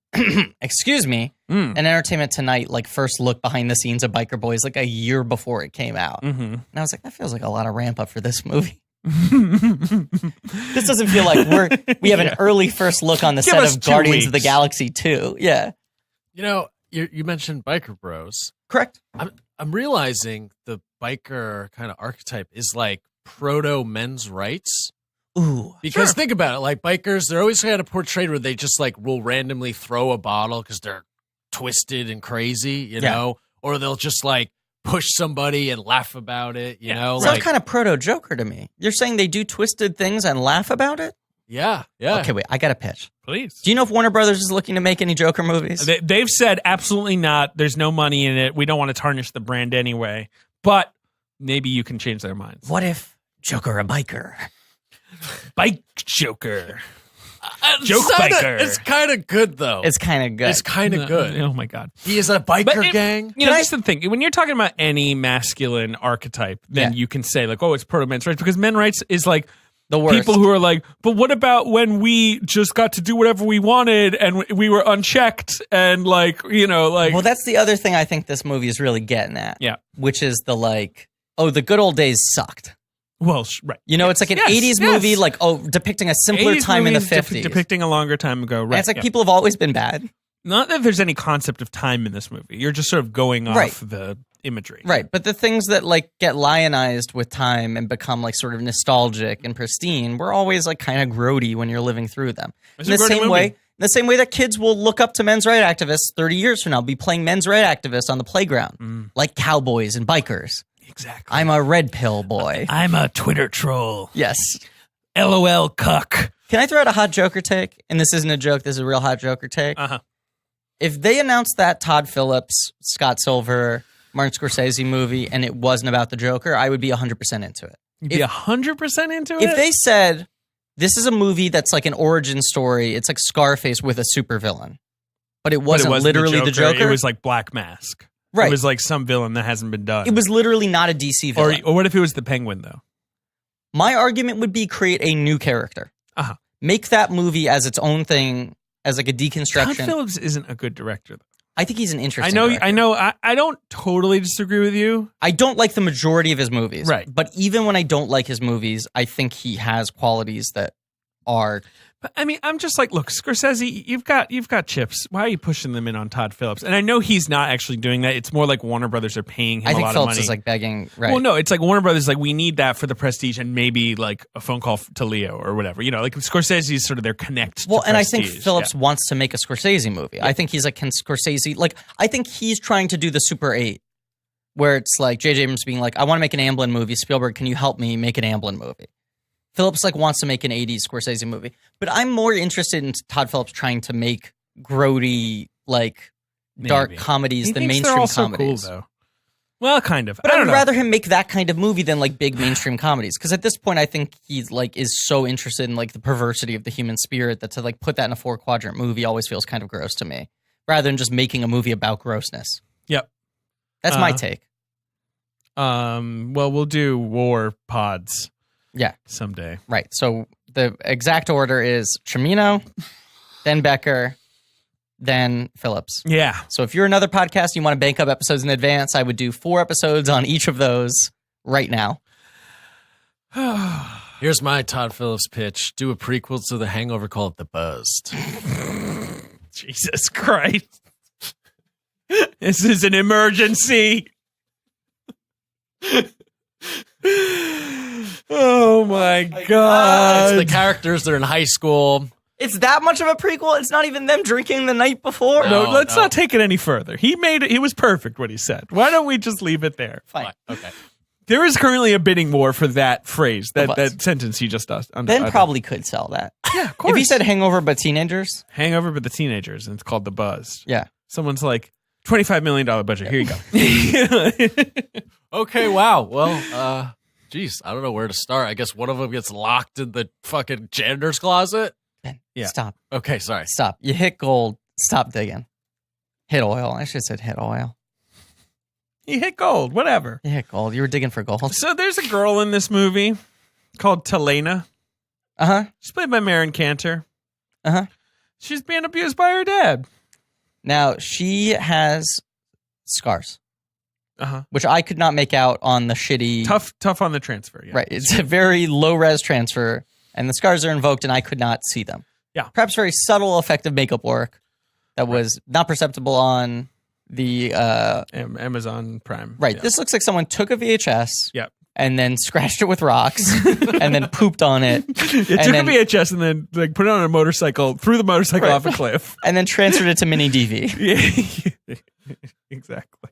excuse me, an Entertainment Tonight, like first look behind the scenes of Biker Boys like a year before it came out. Mm-hmm. And I was like, that feels like a lot of ramp up for this movie. This doesn't feel like we have an early first look on the set of Guardians of the Galaxy 2. Yeah. You mentioned biker bros. Correct. I'm realizing the biker kind of archetype is like proto men's rights. Ooh. Because think about it, like bikers, they're always kind of portrayed where they just like will randomly throw a bottle because they're twisted and crazy, you know, or they'll just like push somebody and laugh about it, you know? Sounds kind of proto-Joker to me. You're saying they do twisted things and laugh about it? Yeah. Okay, wait, I got a pitch. Please. Do you know if Warner Brothers is looking to make any Joker movies? They've said absolutely not. There's no money in it. We don't want to tarnish the brand anyway. But maybe you can change their minds. What if Joker a biker? Bike Joker. Joke biker. It's kind of good, though. It's kind of good. It's kind of good. Oh, my God. He is a biker gang. That's the thing. When you're talking about any masculine archetype, then you can say, like, oh, it's proto-men's rights. Because men's rights is like the worst. People who are like, but what about when we just got to do whatever we wanted and we were unchecked and like, like. Well, that's the other thing I think this movie is really getting at. Yeah. Which is the like, oh, the good old days sucked. Well, right. It's like an 80s movie, like, depicting a simpler time in the 50s. Depicting a longer time ago, right. And it's like people have always been bad. Not that there's any concept of time in this movie. You're just sort of going off the imagery. Right. But the things that like get lionized with time and become like sort of nostalgic and pristine were always like kind of grody when you're living through them. In the same way that kids will look up to men's rights activists 30 years from now, be playing men's rights activists on the playground, like cowboys and bikers. Exactly. I'm a red pill boy. I'm a Twitter troll. Yes. LOL cuck. Can I throw out a hot Joker take? And this isn't a joke. This is a real hot Joker take. Uh-huh. If they announced that Todd Phillips, Scott Silver, Martin Scorsese movie and it wasn't about the Joker, I would be 100% into it. You'd be 100% into it? If they said, this is a movie that's like an origin story, it's like Scarface with a supervillain, but it wasn't literally the Joker. It was like Black Mask. Right. It was like some villain that hasn't been done. It was literally not a DC villain. Or what if it was the Penguin, though? My argument would be create a new character. Uh-huh. Make that movie as its own thing, as like a deconstruction. Todd Phillips isn't a good director, though. I think he's an interesting director. I know. I don't totally disagree with you. I don't like the majority of his movies. Right. But even when I don't like his movies, I think he has qualities that are But I mean, I'm just like, look, Scorsese, you've got chips. Why are you pushing them in on Todd Phillips? And I know he's not actually doing that. It's more like Warner Brothers are paying him a lot Phillips of money. is like begging, right? Well, no, it's like Warner Brothers, like, we need that for the prestige and maybe like a phone call to Leo or whatever. You know, like Scorsese is sort of their connect. Well, to and prestige. I think Phillips wants to make a Scorsese movie. I think he's like, can Scorsese, like, I think he's trying to do the Super 8, where it's like J.J. Abrams being like, I want to make an Amblin movie. Spielberg, can you help me make an Amblin movie? Phillips like wants to make an 80s Scorsese movie. But I'm more interested in Todd Phillips trying to make grody, like, dark comedies than mainstream comedies. So cool, though. Well, kind of. But I would know. rather him make that kind of movie than like big mainstream comedies. Because at this point, I think he's like is so interested in like the perversity of the human spirit that to like put that in a 4-quadrant movie always feels kind of gross to me. Rather than just making a movie about grossness. Yep. That's my take. Well, we'll do war pods. Yeah. Someday. Right. So the exact order is Cimino, then Becker, then Phillips. Yeah. So if you're another podcast, you want to bank up episodes in advance, I would do 4 episodes on each of those right now. Here's my Todd Phillips pitch. Do a prequel to The Hangover, call it The Buzzed. Jesus Christ. This is an emergency. Oh my God. It's the characters that are in high school. It's that much of a prequel? It's not even them drinking the night before? No, let's not take it any further. He made it. He was perfect what he said. Why don't we just leave it there? Fine. Okay. There is currently a bidding war for that phrase, that sentence he just does. Ben probably could sell that. Yeah, of course. If he said Hangover but teenagers. Hangover but the teenagers, and it's called The Buzz. Yeah. Someone's like, $25 million budget. Here you go. Okay, wow. Well, geez, I don't know where to start. I guess one of them gets locked in the fucking janitor's closet. Ben, Yeah. stop. Okay, sorry. Stop. You hit gold. Stop digging. Hit oil. I should have said hit oil. He hit gold. Whatever. You hit gold. You were digging for gold. So there's a girl in this movie called Talena. Uh-huh. She's played by Maren Cantor. Uh-huh. She's being abused by her dad. Now, she has scars, Uh-huh. which I could not make out on the shitty... Tough on the transfer. Yeah. Right. It's a very low-res transfer, and the scars are invoked, and I could not see them. Yeah. Perhaps very subtle, effective makeup work that was not perceptible on the... Amazon Prime. Right. Yeah. This looks like someone took a VHS Yep. and then scratched it with rocks and then pooped on it. It took a VHS and then like put it on a motorcycle, threw the motorcycle off a cliff. And then transferred it to mini DV. Yeah. Exactly.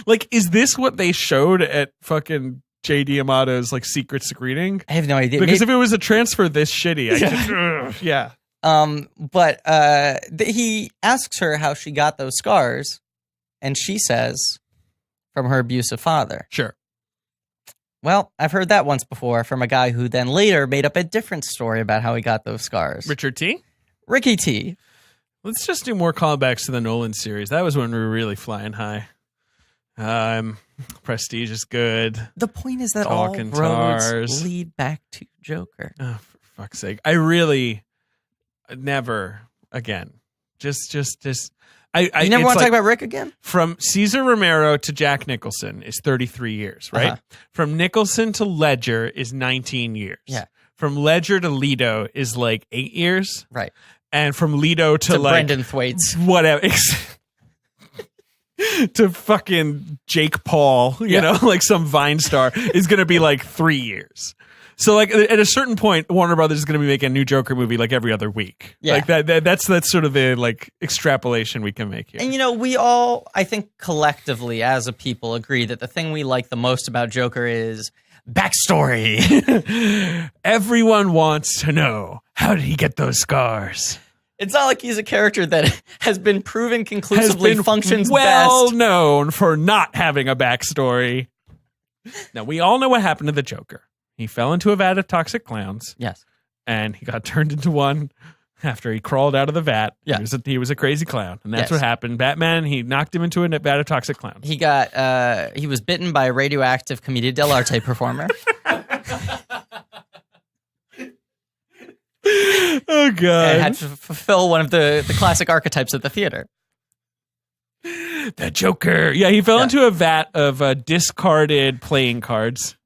Like, is this what they showed at fucking J.D. Amato's like secret screening? I have no idea. Because if it was a transfer this shitty, yeah. But he asks her how she got those scars, and she says, from her abusive father. Sure. Well, I've heard that once before from a guy who then later made up a different story about how he got those scars. Richard T? Ricky T. Let's just do more callbacks to the Nolan series. That was when we were really flying high. Prestige is good. The point is that Talking all roads Tars. lead back to Joker. Oh, for fuck's sake. I really never again. Just I You never it's want to like, talk about Rick again? from Cesar Romero to Jack Nicholson is 33 years, right? Uh-huh. From Nicholson to Ledger is 19 years. Yeah. From Ledger to Leto is like 8 years. Right. And from Leto to like Brendan Thwaites. whatever. To fucking Jake Paul, you know, like some Vine star, is going to be like 3 years. So like at a certain point, Warner Brothers is going to be making a new Joker movie like every other week. Yeah. Like that's sort of the like extrapolation we can make here. And, you know, we all, I think collectively as a people agree that the thing we like the most about Joker is backstory. Everyone wants to know, how did he get those scars? It's not like he's a character that has been proven conclusively functions well best. known for not having a backstory. Now, we all know what happened to the Joker. He fell into a vat of toxic clowns. Yes. And he got turned into one after he crawled out of the vat. Yeah. He was a crazy clown. And that's Yes. what happened. Batman, he knocked him into a vat of toxic clowns. He got, he was bitten by a radioactive Commedia dell'arte performer. Oh, God. And had to fulfill one of the classic archetypes of the theater. The Joker. Yeah, he fell into a vat of discarded playing cards.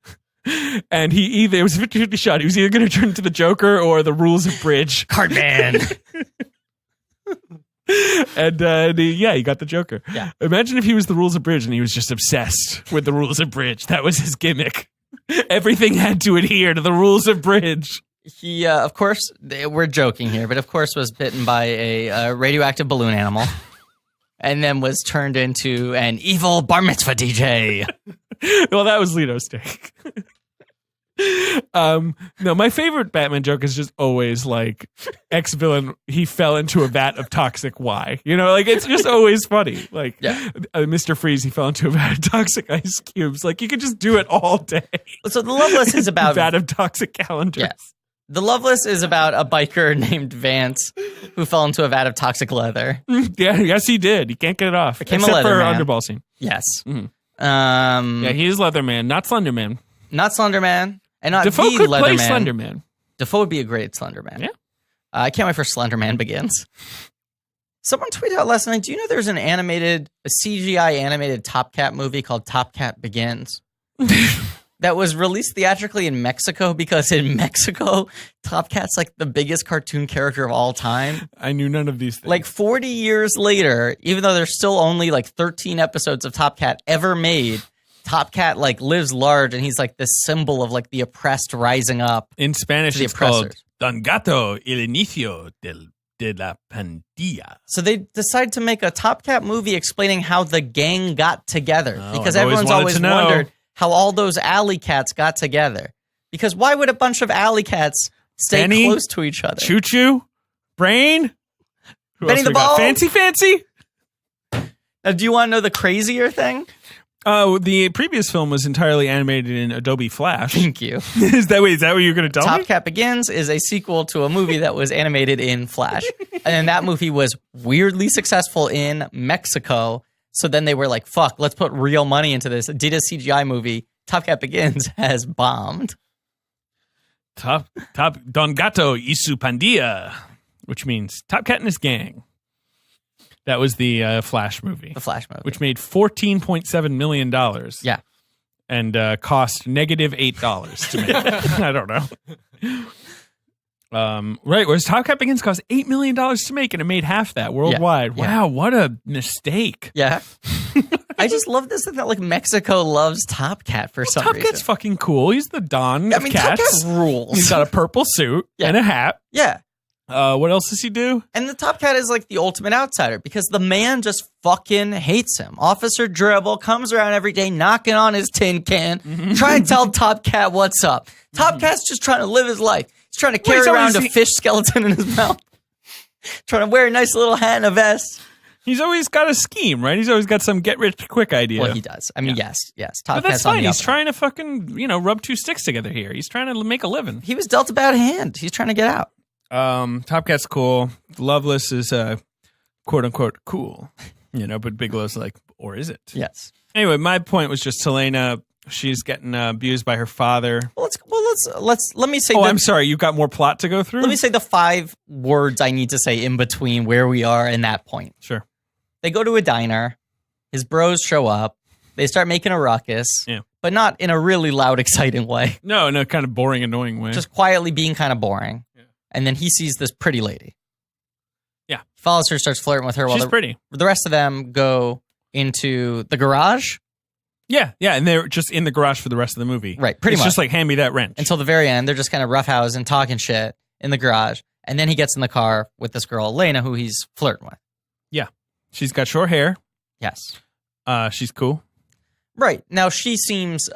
And it was a 50-50 shot. He was either going to turn into the Joker or the Rules of Bridge. Cartman. And he got the Joker. Yeah. Imagine if he was the Rules of Bridge and he was just obsessed with the Rules of Bridge. That was his gimmick. Everything had to adhere to the Rules of Bridge. He, of course, we're joking here, but of course was bitten by a radioactive balloon animal and then was turned into an evil bar mitzvah DJ. Well, that was Lito's take. No, my favorite Batman joke is just always like ex-villain, he fell into a vat of toxic Y. You know, like it's just always funny. Like Mr. Freeze, he fell into a vat of toxic ice cubes. Like you could just do it all day. So the Loveless is about vat of toxic calendars. Yes. The Loveless is about a biker named Vance who fell into a vat of toxic leather. Yes, he did. He can't get it off. Became except a leather for man. Underball scene. Yes. Mm-hmm. Yeah, he is Leatherman, not Slenderman. Not Slenderman. And not Defoe the could play Leatherman. Slenderman. Defoe would be a great Slenderman. Yeah. I can't wait for Slenderman Begins. Someone tweeted out last night, do you know there's a CGI animated Top Cat movie called Top Cat Begins? That was released theatrically in Mexico because in Mexico, Top Cat's like the biggest cartoon character of all time. I knew none of these things. Like 40 years later, even though there's still only like 13 episodes of Top Cat ever made, Top Cat like lives large and he's like this symbol of like the oppressed rising up. In Spanish, the it's called oppressors. Don Gato, el inicio de la pandilla. So they decide to make a Top Cat movie explaining how the gang got together because I've everyone's wanted always to know. wondered how all those alley cats got together. Because why would a bunch of alley cats stay Benny, close to each other? Choo Choo, Brain, who Benny else the we got? Ball? Fancy. Now, do you want to know the crazier thing? The previous film was entirely animated in Adobe Flash. Thank you. Is that what you're going to tell Top me? Cat Begins is a sequel to a movie that was animated in Flash. And then that movie was weirdly successful in Mexico. So then they were like, fuck, let's put real money into this. Did a CGI movie. Top Cat Begins has bombed. Top Don Gato y su pandilla, which means Top Cat and his gang. That was the Flash movie. The Flash movie. Which made $14.7 million. Yeah. And cost -$8 to make. I don't know. Right, whereas Top Cat Begins cost $8 million to make, and it made half that worldwide. Yeah. Wow, what a mistake. Yeah. I just love this that like Mexico loves Top Cat for some Top reason. Cat's fucking cool. He's the Don of Top cats. Cat rules. He's got a purple suit and a hat. Yeah. What else does he do? And the Top Cat is like the ultimate outsider because the man just fucking hates him. Officer Dribble comes around every day knocking on his tin can, trying to tell Top Cat what's up. Top Cat's just trying to live his life. He's trying to carry around a fish skeleton in his mouth. Trying to wear a nice little hat and a vest. He's always got a scheme, right? He's always got some get-rich-quick idea. Well, he does. I mean, yes. Top but that's Cat's on fine. the He's up. trying to fucking, rub two sticks together here. He's trying to make a living. He was dealt a bad hand. He's trying to get out. Top Cat's cool. Loveless is quote-unquote cool. But Bigelow's like, or is it? Yes. Anyway, my point was just Selena, she's getting abused by her father. Let me say. I'm sorry. You've got more plot to go through? Let me say the 5 words I need to say in between where we are and that point. Sure. They go to a diner. His bros show up. They start making a ruckus. Yeah. But not in a really loud, exciting way. No, kind of boring, annoying way. Just quietly being kind of boring. Yeah. And then he sees this pretty lady. Yeah. He follows her, starts flirting with her. She's pretty. The rest of them go into the garage. Yeah, and they're just in the garage for the rest of the movie. Right, pretty much. It's just like, hand me that wrench. Until the very end, they're just kind of roughhousing, talking shit in the garage. And then he gets in the car with this girl, Elena, who he's flirting with. Yeah. She's got short hair. Yes. She's cool. Right. Now, she seems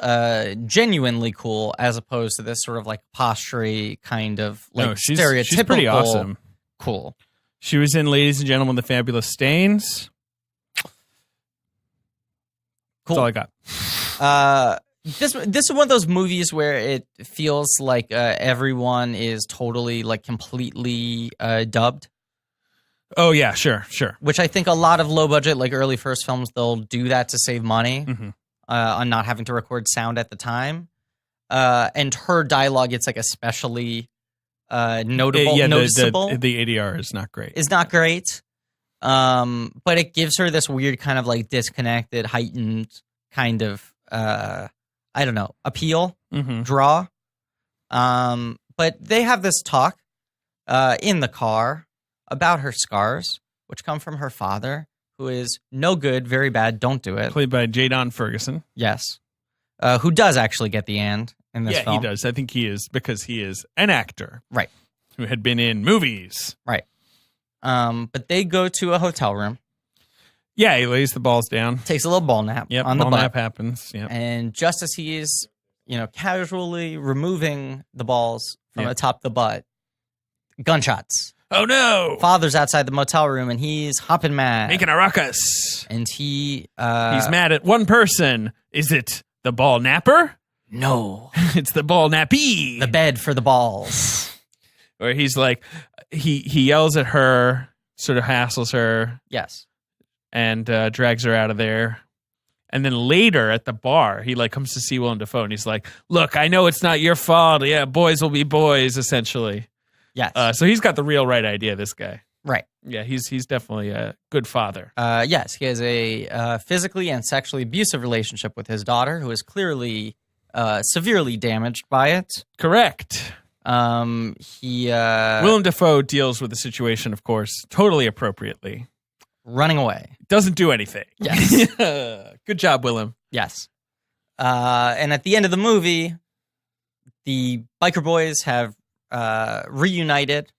genuinely cool as opposed to this sort of like postury kind of like stereotypical. She's pretty awesome. Cool. She was in Ladies and Gentlemen, The Fabulous Stains. Cool. That's all I got. This is one of those movies where it feels like everyone is totally like completely dubbed. Oh yeah, sure. Which I think a lot of low budget like early first films they'll do that to save money on not having to record sound at the time. And her dialogue, it's like especially noticeable. The ADR is not great. Is not great. But it gives her this weird kind of like disconnected, heightened kind of I don't know, appeal, Mm-hmm. draw. But they have this talk in the car about her scars, which come from her father, who is no good, very bad, don't do it. Played by Jadon Ferguson. Yes. Who does actually get the and in this film. Yeah, he does. I think he is, because he is an actor. Right. Who had been in movies. Right. But they go to a hotel room. Yeah, he lays the balls down. Takes a little ball nap Yep, on the ball butt. nap happens. Yep. And just as he is, casually removing the balls from Yeah. atop the butt, gunshots. Oh, no! Father's outside the motel room, and he's hopping mad. Making a ruckus. And he... He's mad at one person. Is it the ball napper? No. It's the ball nappy. The bed for the balls. Or he's like, he yells at her, sort of hassles her, Yes. and drags her out of there. And then later at the bar, he comes to see Willem Dafoe, and he's like, "Look, I know it's not your fault. Yeah, boys will be boys." Essentially, Yes. so he's got the real right idea. This guy, Right. yeah, he's definitely a good father. Yes, he has a physically and sexually abusive relationship with his daughter, who is clearly severely damaged by it. Correct. He Willem Dafoe deals with the situation, of course, totally appropriately. running away. Doesn't do anything. Yes. Good job, Willem. Yes. And at the end of the movie, the biker boys have reunited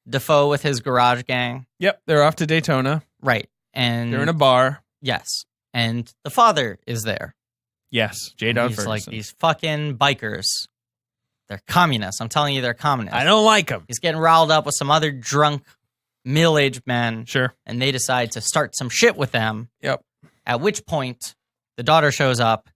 Dafoe with his garage gang. Yep, they're off to Daytona. Right. And They're in a bar. yes. And the father is there. Yes, And Jadon he's Ferguson. like, these fucking bikers. They're communists. I'm telling you, they're communists. I don't like him. He's getting riled up with some other drunk, middle-aged men. Sure. And they decide to start some shit with them. Yep. At which point, the daughter shows up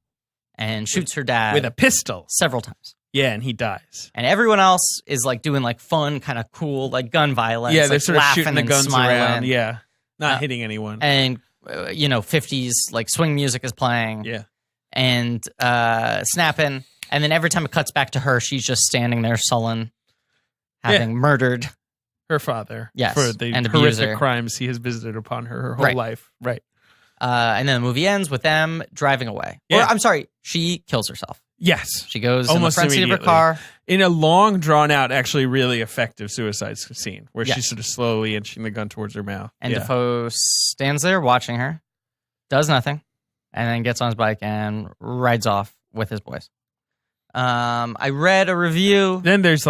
and shoots her dad With a pistol. several times. Yeah, and he dies. And everyone else is like doing like fun, kind of cool, like gun violence. Yeah, they're like, sort of laughing shooting the and guns smiling. around. Yeah, not Uh, hitting anyone. And, 50s like swing music is playing. Yeah. And snapping. And then every time it cuts back to her, she's just standing there sullen, having murdered. Her father. Yes, For the and horrific abuser. crimes he has visited upon her whole Right. life. Right. And then the movie ends with them driving away. Yeah. Or, I'm sorry, she kills herself. Yes. She goes Almost in the front seat of her immediately. car. In a long, drawn out, actually really effective suicide scene where Yes. she's sort of slowly inching the gun towards her mouth. And yeah. Dafoe stands there watching her, does nothing, and then gets on his bike and rides off with his boys. I read a review. Then there's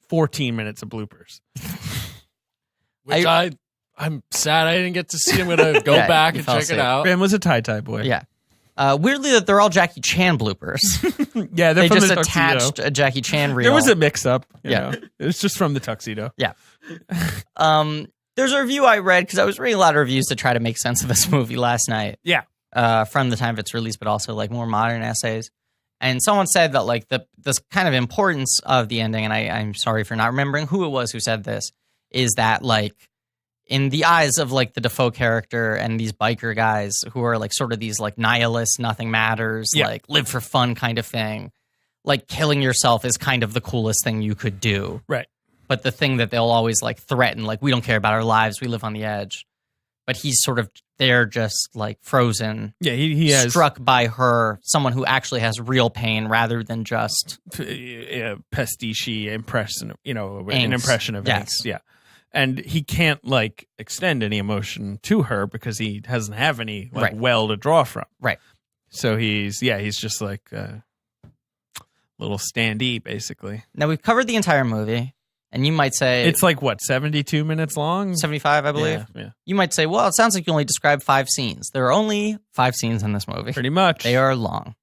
14 minutes of bloopers. Which I'm sad I didn't get to see. I'm gonna go Yeah, back you and fell check asleep. it out. Ben was a tie-tie boy. Yeah. Weirdly, that they're all Jackie Chan bloopers. Yeah, they're They from just the tuxedo. attached a Jackie Chan reel. There was a mix-up. You Yeah. know. It was just from the tuxedo. There's a review I read because I was reading a lot of reviews to try to make sense of this movie last night. Yeah. From the time of its release, but also like more modern essays. And someone said that like this kind of importance of the ending, and I'm sorry for not remembering who it was who said this, is that like in the eyes of like the Dafoe character and these biker guys who are like sort of these like nihilists, nothing matters, Yeah. like live for fun kind of thing, like killing yourself is kind of the coolest thing you could do. Right. But the thing that they'll always like threaten, like we don't care about our lives, we live on the edge. But he's sort of there just like frozen, Yeah, he has struck by her, someone who actually has real pain rather than just pastiche impression, an Angst. impression of Yes. angst. Yeah. And he can't extend any emotion to her because he doesn't have any Right. well to draw from. Right. So he's just like a little standee basically. Now we've covered the entire movie, and you might say It's 72 minutes long? 75, I believe. Yeah, You might say, well, it sounds like you only described 5 scenes. There are only 5 scenes in this movie. pretty much. They are long,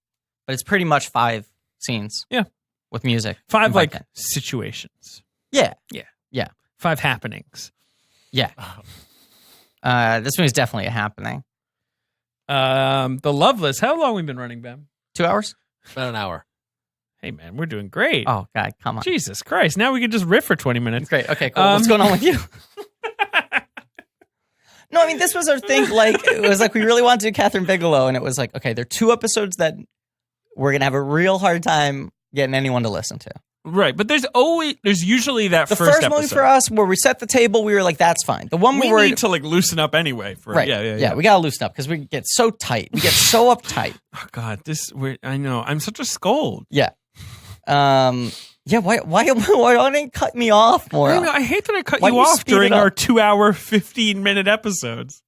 but it's pretty much 5 scenes. Yeah. With music. 5 and fight. situations. Yeah. 5 happenings. Yeah. This movie's definitely a happening. The Loveless. How long we been running, Ben? 2 hours? About an hour. Hey man, we're doing great. Oh God, come on. Jesus Christ. Now we can just riff for 20 minutes. Great. Okay, cool. What's going on with you? No, I mean, this was our thing. It was like we really wanted to do Kathryn Bigelow, and it was like, okay, there are 2 episodes that we're going to have a real hard time getting anyone to listen to. Right, but there's usually that The first first episode. movie for us where we set the table, we were like, that's fine. The one we were need to like loosen up anyway. right. Yeah, we gotta loosen up because we get so tight. We get so uptight. Oh God, I know. I'm such a scold. Yeah. Yeah. Why don't you cut me off more? I hate that I cut Why you don't you off speed it during up? our 2-hour, 15-minute episodes.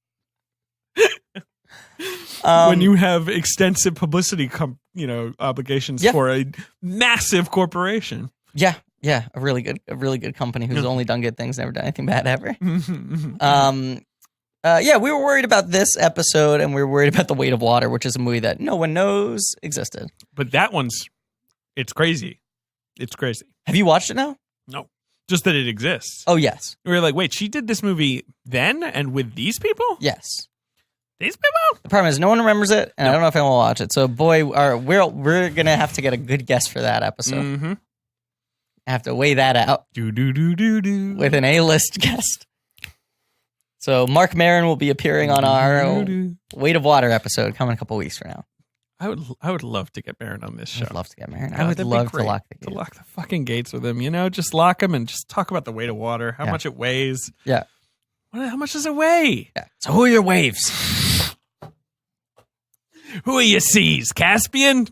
When you have extensive publicity, obligations for a massive corporation. Yeah, a really good company who's only done good things, never done anything bad ever. Yeah, we were worried about this episode, and we were worried about The Weight of Water, which is a movie that no one knows existed. But that it's crazy. It's crazy. Have you watched it now? No, just that it exists. Oh, yes. We were like, wait, she did this movie then and with these people? Yes. These people? The problem is no one remembers it, and I don't know if anyone will watch it. So, boy, we're going to have to get a good guess for that episode. Mm-hmm. I have to weigh that out Do. with an A-list guest. So, Marc Maron will be appearing on our Weight of Water episode coming a couple weeks from now. I would love to get Maron on this show. I'd love to get Maron. God, I would that'd be love to great. lock the To gate. lock the fucking gates with him, just lock him and just talk about the weight of water, how much it weighs. Yeah. How much does it weigh? Yeah. So, who are your waves? Who are your seas? Caspian?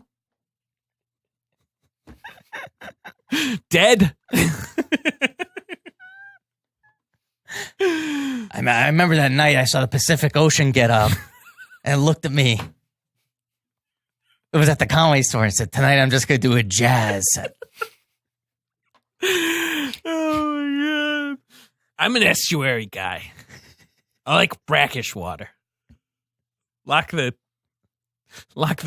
Dead? I remember that night I saw the Pacific Ocean get up and looked at me. It was at the Comedy Store and said, tonight I'm just going to do a jazz set. Oh my God. I'm an estuary guy. I like brackish water. Lock the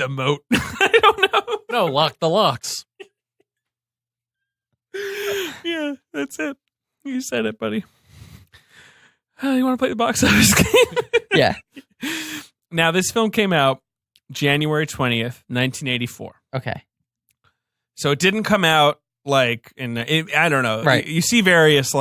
moat. I don't know. No, lock the locks. Yeah, that's it. You said it, buddy. You want to play the box office game? Yeah. Now, this film came out January 20th, 1984. Okay. So it didn't come out like I don't know. Right. You see various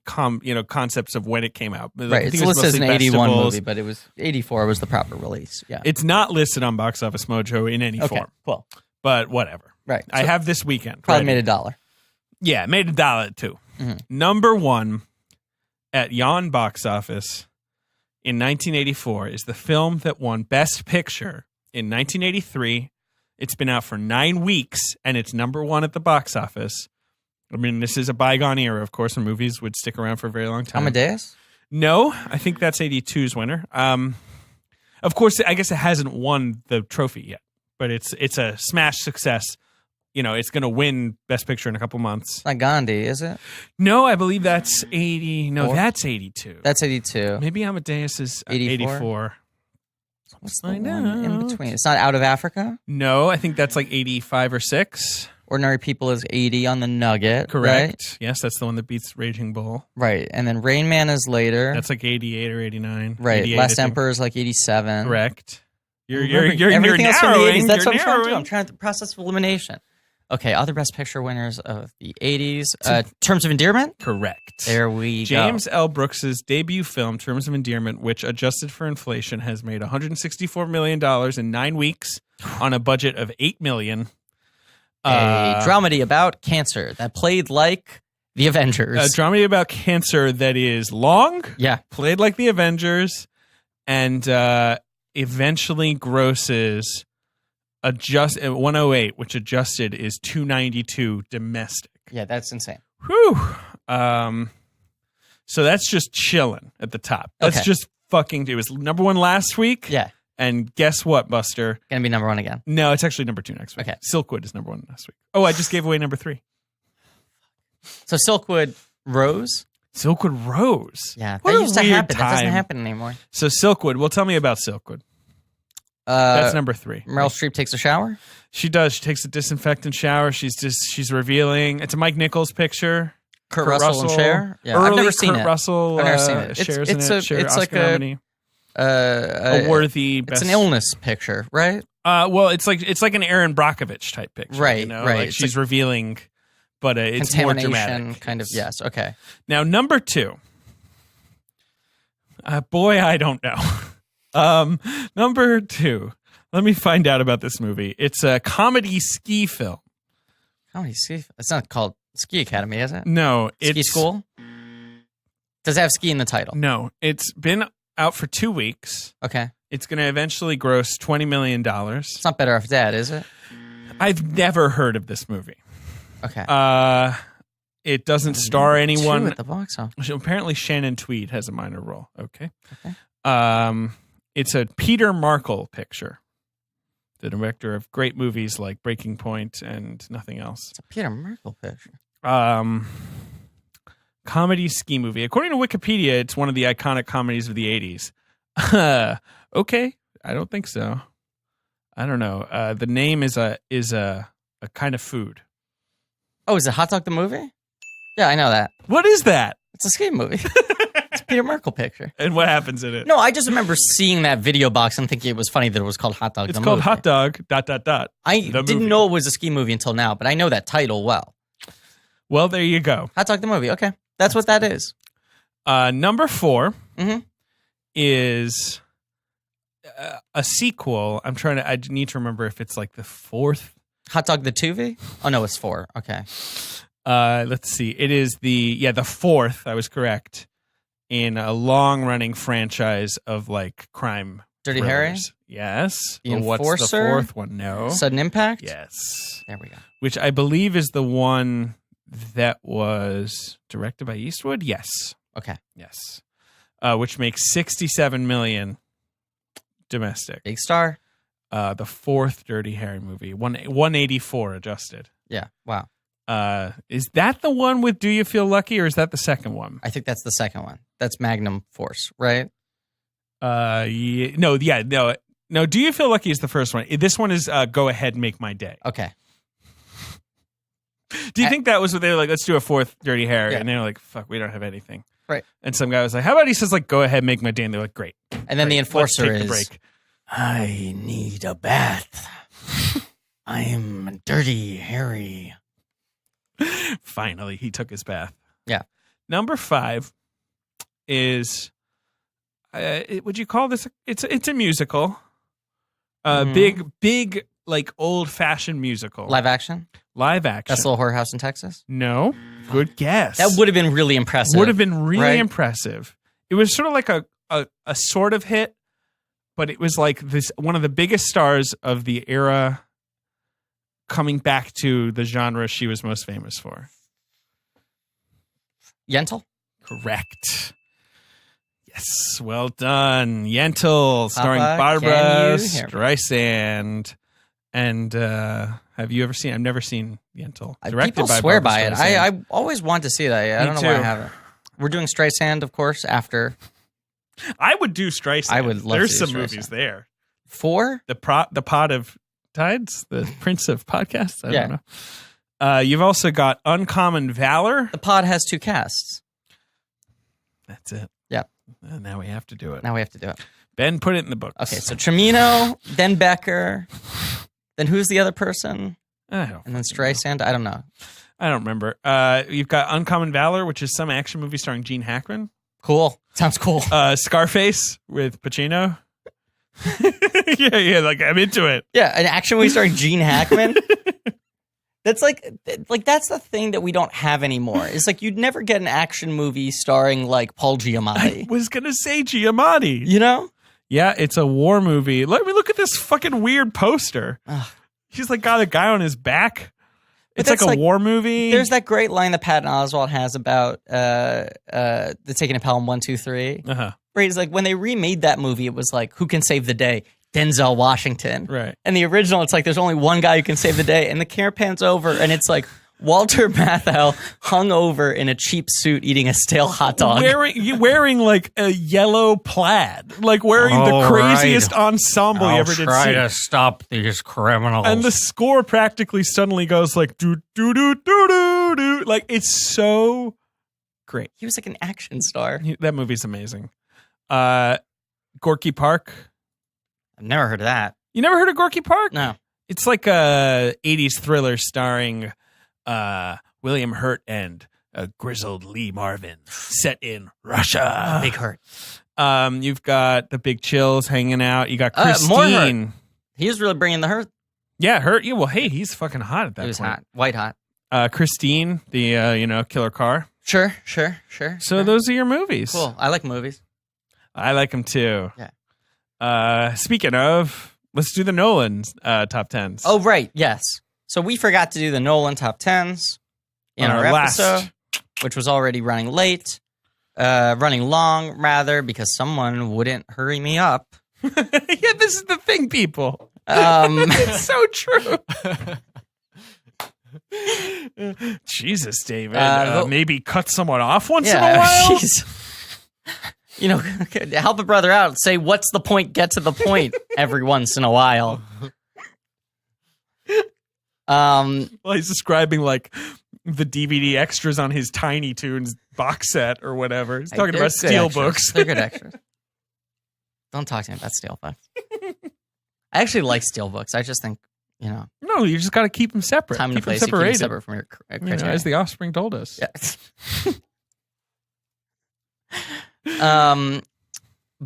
concepts of when it came out. Right. I It's think it was listed as an mostly 81 festivals. movie, but it was 84 was the proper release. Yeah. It's not listed on Box Office Mojo in any Okay. form, Cool. but whatever. Right. I So have this weekend. probably ready. made $1. Yeah, it made $1 too. Mhm. Number one at Yon Box Office in 1984 is the film that won Best Picture in 1983. It's been out for 9 weeks, and it's number one at the box office. I mean, this is a bygone era, of course, when movies would stick around for a very long time. Amadeus? No, I think that's 82's winner. Of course, I guess it hasn't won the trophy yet, but it's a smash success. It's going to win Best Picture in a couple months. It's not Gandhi, is it? No, I believe that's 80. No, Four? that's 82. That's 82. Maybe Amadeus is 84? 84. What's the Find one in out. between? It's not Out of Africa? No, I think that's like 85 or 6. Ordinary People is 80 on the Nugget. Correct. Yes, that's the one that beats Raging Bull. Right. And then Rain Man is later. That's like 88 or 89. right. 88, Last I think. Emperor is like 87. Correct. You're Everything else from the narrowing. 80s. That's You're what I'm trying to do. narrowing. I'm trying to process of elimination. Okay, other Best Picture winners of the 80s. Terms of Endearment? Correct. There we go. James L. Brooks's debut film, Terms of Endearment, which adjusted for inflation has made $164 million in 9 weeks on a budget of $8 million. A dramedy about cancer that played like The Avengers. A dramedy about cancer that is long, yeah. played like The Avengers, and eventually grosses 108, which adjusted is 292 domestic. Yeah, that's insane. Whew. So that's just chilling at the top. That's Okay. just fucking. It was number one last week. Yeah. And guess what, Buster? Gonna be number one again. No, it's actually number 2 next week. Okay. Silkwood is number 1 last week. Oh, I just gave away number 3. So Silkwood rose? Silkwood Rose. Yeah. What that a used to weird happen. That doesn't time. happen anymore. So Silkwood. Well, tell me about Silkwood. That's number 3. Meryl Streep takes a shower? She does. She takes a disinfectant shower. She's revealing. It's a Mike Nichols picture. Kurt Russell and Cher? Yeah, Early I've never seen Kurt it. Russell. I've never seen it. Cher's It's in it. Cher, it's like Oscar nominee. A worthy. It's Best. an illness picture, right? Well, it's like an Aaron Brockovich type picture, Right, right. Like It's she's revealing, but it's more Contamination, dramatic. kind of. Yes. Okay. Now, number 2. Boy, I don't know. Number 2. Let me find out about this movie. It's a comedy ski film. How many ski? It's not called Ski Academy, is it? No, Ski School? Does it have ski in the title? No, it's been out for 2 weeks. Okay. It's going to eventually gross $20 million. It's not Better Off Dead, is it? I've never heard of this movie. Okay. It doesn't star anyone. 2 at the box office. Apparently, Shannon Tweed has a minor role. Okay. It's a Peter Markle picture. The director of great movies like Breaking Point and nothing else. It's a Peter Markle picture. Comedy ski movie. According to Wikipedia, it's one of the iconic comedies of the 80s. Okay. I don't think so. I don't know. The name is a kind of food. Oh, is it Hot Dog the movie? Yeah, I know that. What is that? It's a ski movie. It's a Peter Markle picture. And what happens in it? No, I just remember seeing that video box and thinking it was funny that it was called Hot Dog the movie. It's called Hot Dog ... I didn't know it was a ski movie until now, but I know that title well. Well, there you go. Hot Dog the movie. Okay. That's what that is. Number 4 Mm-hmm. is a sequel. I need to remember if it's like the 4th. Hot Dog the Tuvie? Oh, no, it's 4. Okay. Let's see. It is the 4th. I was correct. In a long-running franchise of like crime. Dirty thrillers. Harry? Yes. The But what's the Enforcer? 4th one? No. Sudden Impact? Yes. There we go. Which I believe is the one that was directed by Eastwood. Yes. Okay. Yes. Which makes $67 million domestic. Big star? The 4th Dirty Harry movie. 184 adjusted. Yeah. Wow. Is that the one with Do You Feel Lucky, or is that the second one? I think that's the second one. That's Magnum Force, right? No. Do You Feel Lucky is the first one. This one is Go Ahead, Make My Day. Okay. Do you think that was what they were like, let's do a 4th Dirty Harry? Yeah. And they were like, fuck, we don't have anything. Right. And some guy was like, how about he says, like, Go Ahead, Make My Day? And they're like, great. And then the Enforcer Let's take is, the break. I need a bath. I'm Dirty Harry. Finally, he took his bath. Yeah. Number 5 is, would you call this? It's a musical. Big, like old-fashioned musical. Live action? Live action. That's Little Whorehouse in Texas? No. Good guess. That would have been really impressive. Would have been really right? impressive. It was sort of like a sort of hit, but it was like this one of the biggest stars of the era coming back to the genre she was most famous for. Yentl? Correct. Yes, well done. Yentl, starring Papa, Barbara can you hear me? Streisand. And have you ever seen? I've never seen Yentl. Directed People by swear Barbra by it. Streisand. I always want to see that. I don't know why I haven't. We're doing Streisand, of course, after I would do Streisand. I would love There's to do some Streisand. movies there. 4. The Pot of Tides, the Prince of Podcasts. I Yeah. don't know. You've also got Uncommon Valor. The pod has 2 casts. That's it. Yep. Now we have to do it. Now we have to do it. Ben put it in the books. Okay, so Trimino, then Becker, then who's the other person? I don't And then Streisand? I don't know. I don't remember. You've got Uncommon Valor, which is some action movie starring Gene Hackman. Cool. Sounds cool. Scarface with Pacino. yeah, like I'm into it. Yeah, an action movie starring Gene Hackman. That's like that's the thing that we don't have anymore. It's like you'd never get an action movie starring like Paul Giamatti. I was gonna say Giamatti. You know? Yeah, it's a war movie. Let me look at this fucking weird poster. Ugh. He's like got a guy on his back. It's like that's a war movie. There's that great line that Patton Oswalt has about the Taking of Pelham 1, 2, 3. Uh-huh. Where he's like, when they remade that movie, it was like, who can save the day? Denzel Washington. Right. And the original, it's like, there's only one guy who can save the day. And the camera pans over, and it's like Walter Matthau hung over in a cheap suit eating a stale hot dog. Wearing like a yellow plaid. Like wearing the craziest ensemble you ever did see. Stop these criminals. And the score practically suddenly goes like do do do do do do. Like it's so great. He was like an action star. That movie's amazing. Gorky Park. I've never heard of that. You never heard of Gorky Park? No. It's like a 80s thriller starring William Hurt and grizzled Lee Marvin, set in Russia. Big Hurt. You've got the Big Chills hanging out. You got More Christine. Hurt. He was really bringing the Hurt. Yeah, Hurt. Yeah, well, hey, he's fucking hot at that He was point. hot. White hot. Christine, the killer car. Sure. So those are your movies. Cool. I like movies. I like them too. Yeah. Speaking of, let's do the Nolan top 10s. Oh, right. Yes. So we forgot to do the Nolan top 10s in our episode, which was already running late. Running long, rather, because someone wouldn't hurry me up. Yeah, this is the thing, people. It's so true. Jesus, David. Maybe cut someone off once in a while? Jeez. Help a brother out. Say, what's the point? Get to the point every once in a while. Well, he's describing like the DVD extras on his Tiny Toons box set or whatever. He's talking about steel books. They're good extras. Don't talk to me about steel books. I actually like steel books. I just think, No, you just got to keep them separate. Time and keep place. them separated. Keep them separate from your criteria. As the Offspring told us. Yeah.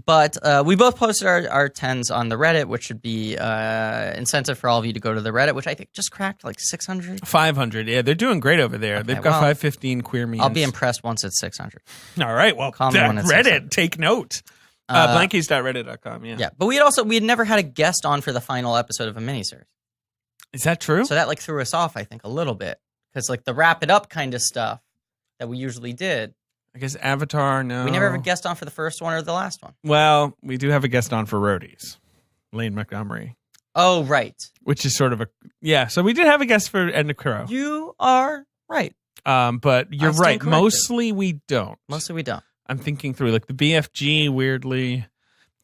But we both posted our 10s on the Reddit, which should be incentive for all of you to go to the Reddit, which I think just cracked like 600. 500. Yeah, they're doing great over there. Okay, They've got 515 queer memes. I'll be impressed once it's 600. All right. Well, Call me when it's Reddit, 600. take note. Blankies.reddit.com. Yeah. Yeah, but we had never had a guest on for the final episode of a miniseries. Is that true? So that like threw us off, I think, a little bit. Because like the wrap it up kind of stuff that we usually did. I guess Avatar, no. We never have a guest on for the first one or the last one. Well, we do have a guest on for Roadies, Lane Montgomery. Oh, right. Which is sort of so we did have a guest for Edna Crow. You are right. But you're right. corrected. Mostly we don't. Mostly we don't. I'm thinking through, like the BFG, weirdly,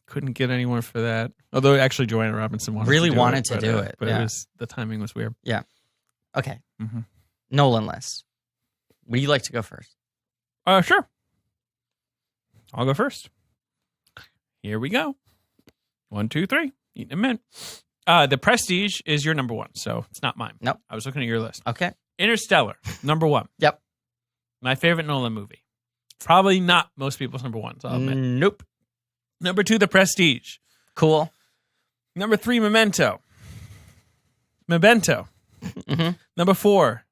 couldn't get anyone for that. Although actually Joanna Robinson wanted to do it. But yeah. The timing was weird. Yeah. Okay. Mm-hmm. Nolan list. Would you like to go first? Sure. I'll go first. Here we go. 1, 2, 3. Eating a mint. The Prestige is your number one, so it's not mine. Nope. I was looking at your list. Okay. Interstellar, number one. Yep. My favorite Nolan movie. Probably not most people's number one, so I'll admit. Nope. Number 2, The Prestige. Cool. Number 3, Memento. Mm-hmm. Number 4,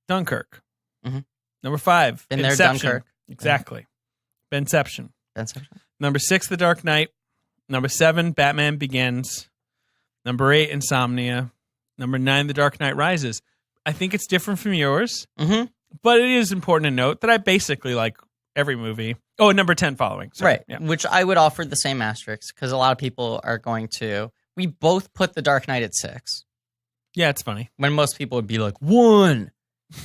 Dunkirk. Mm-hmm. Number 5, Been there, Inception. Dunkirk. Exactly. Benception. Benception. Number 6, The Dark Knight. Number 7, Batman Begins. Number 8, Insomnia. Number 9, The Dark Knight Rises. I think it's different from yours, but it is important to note that I basically like every movie. Oh, and number 10, Following. Sorry. Right, Yeah. which I would offer the same asterisk because a lot of people are going to. We both put The Dark Knight at 6. Yeah, it's funny. When most people would be like 1.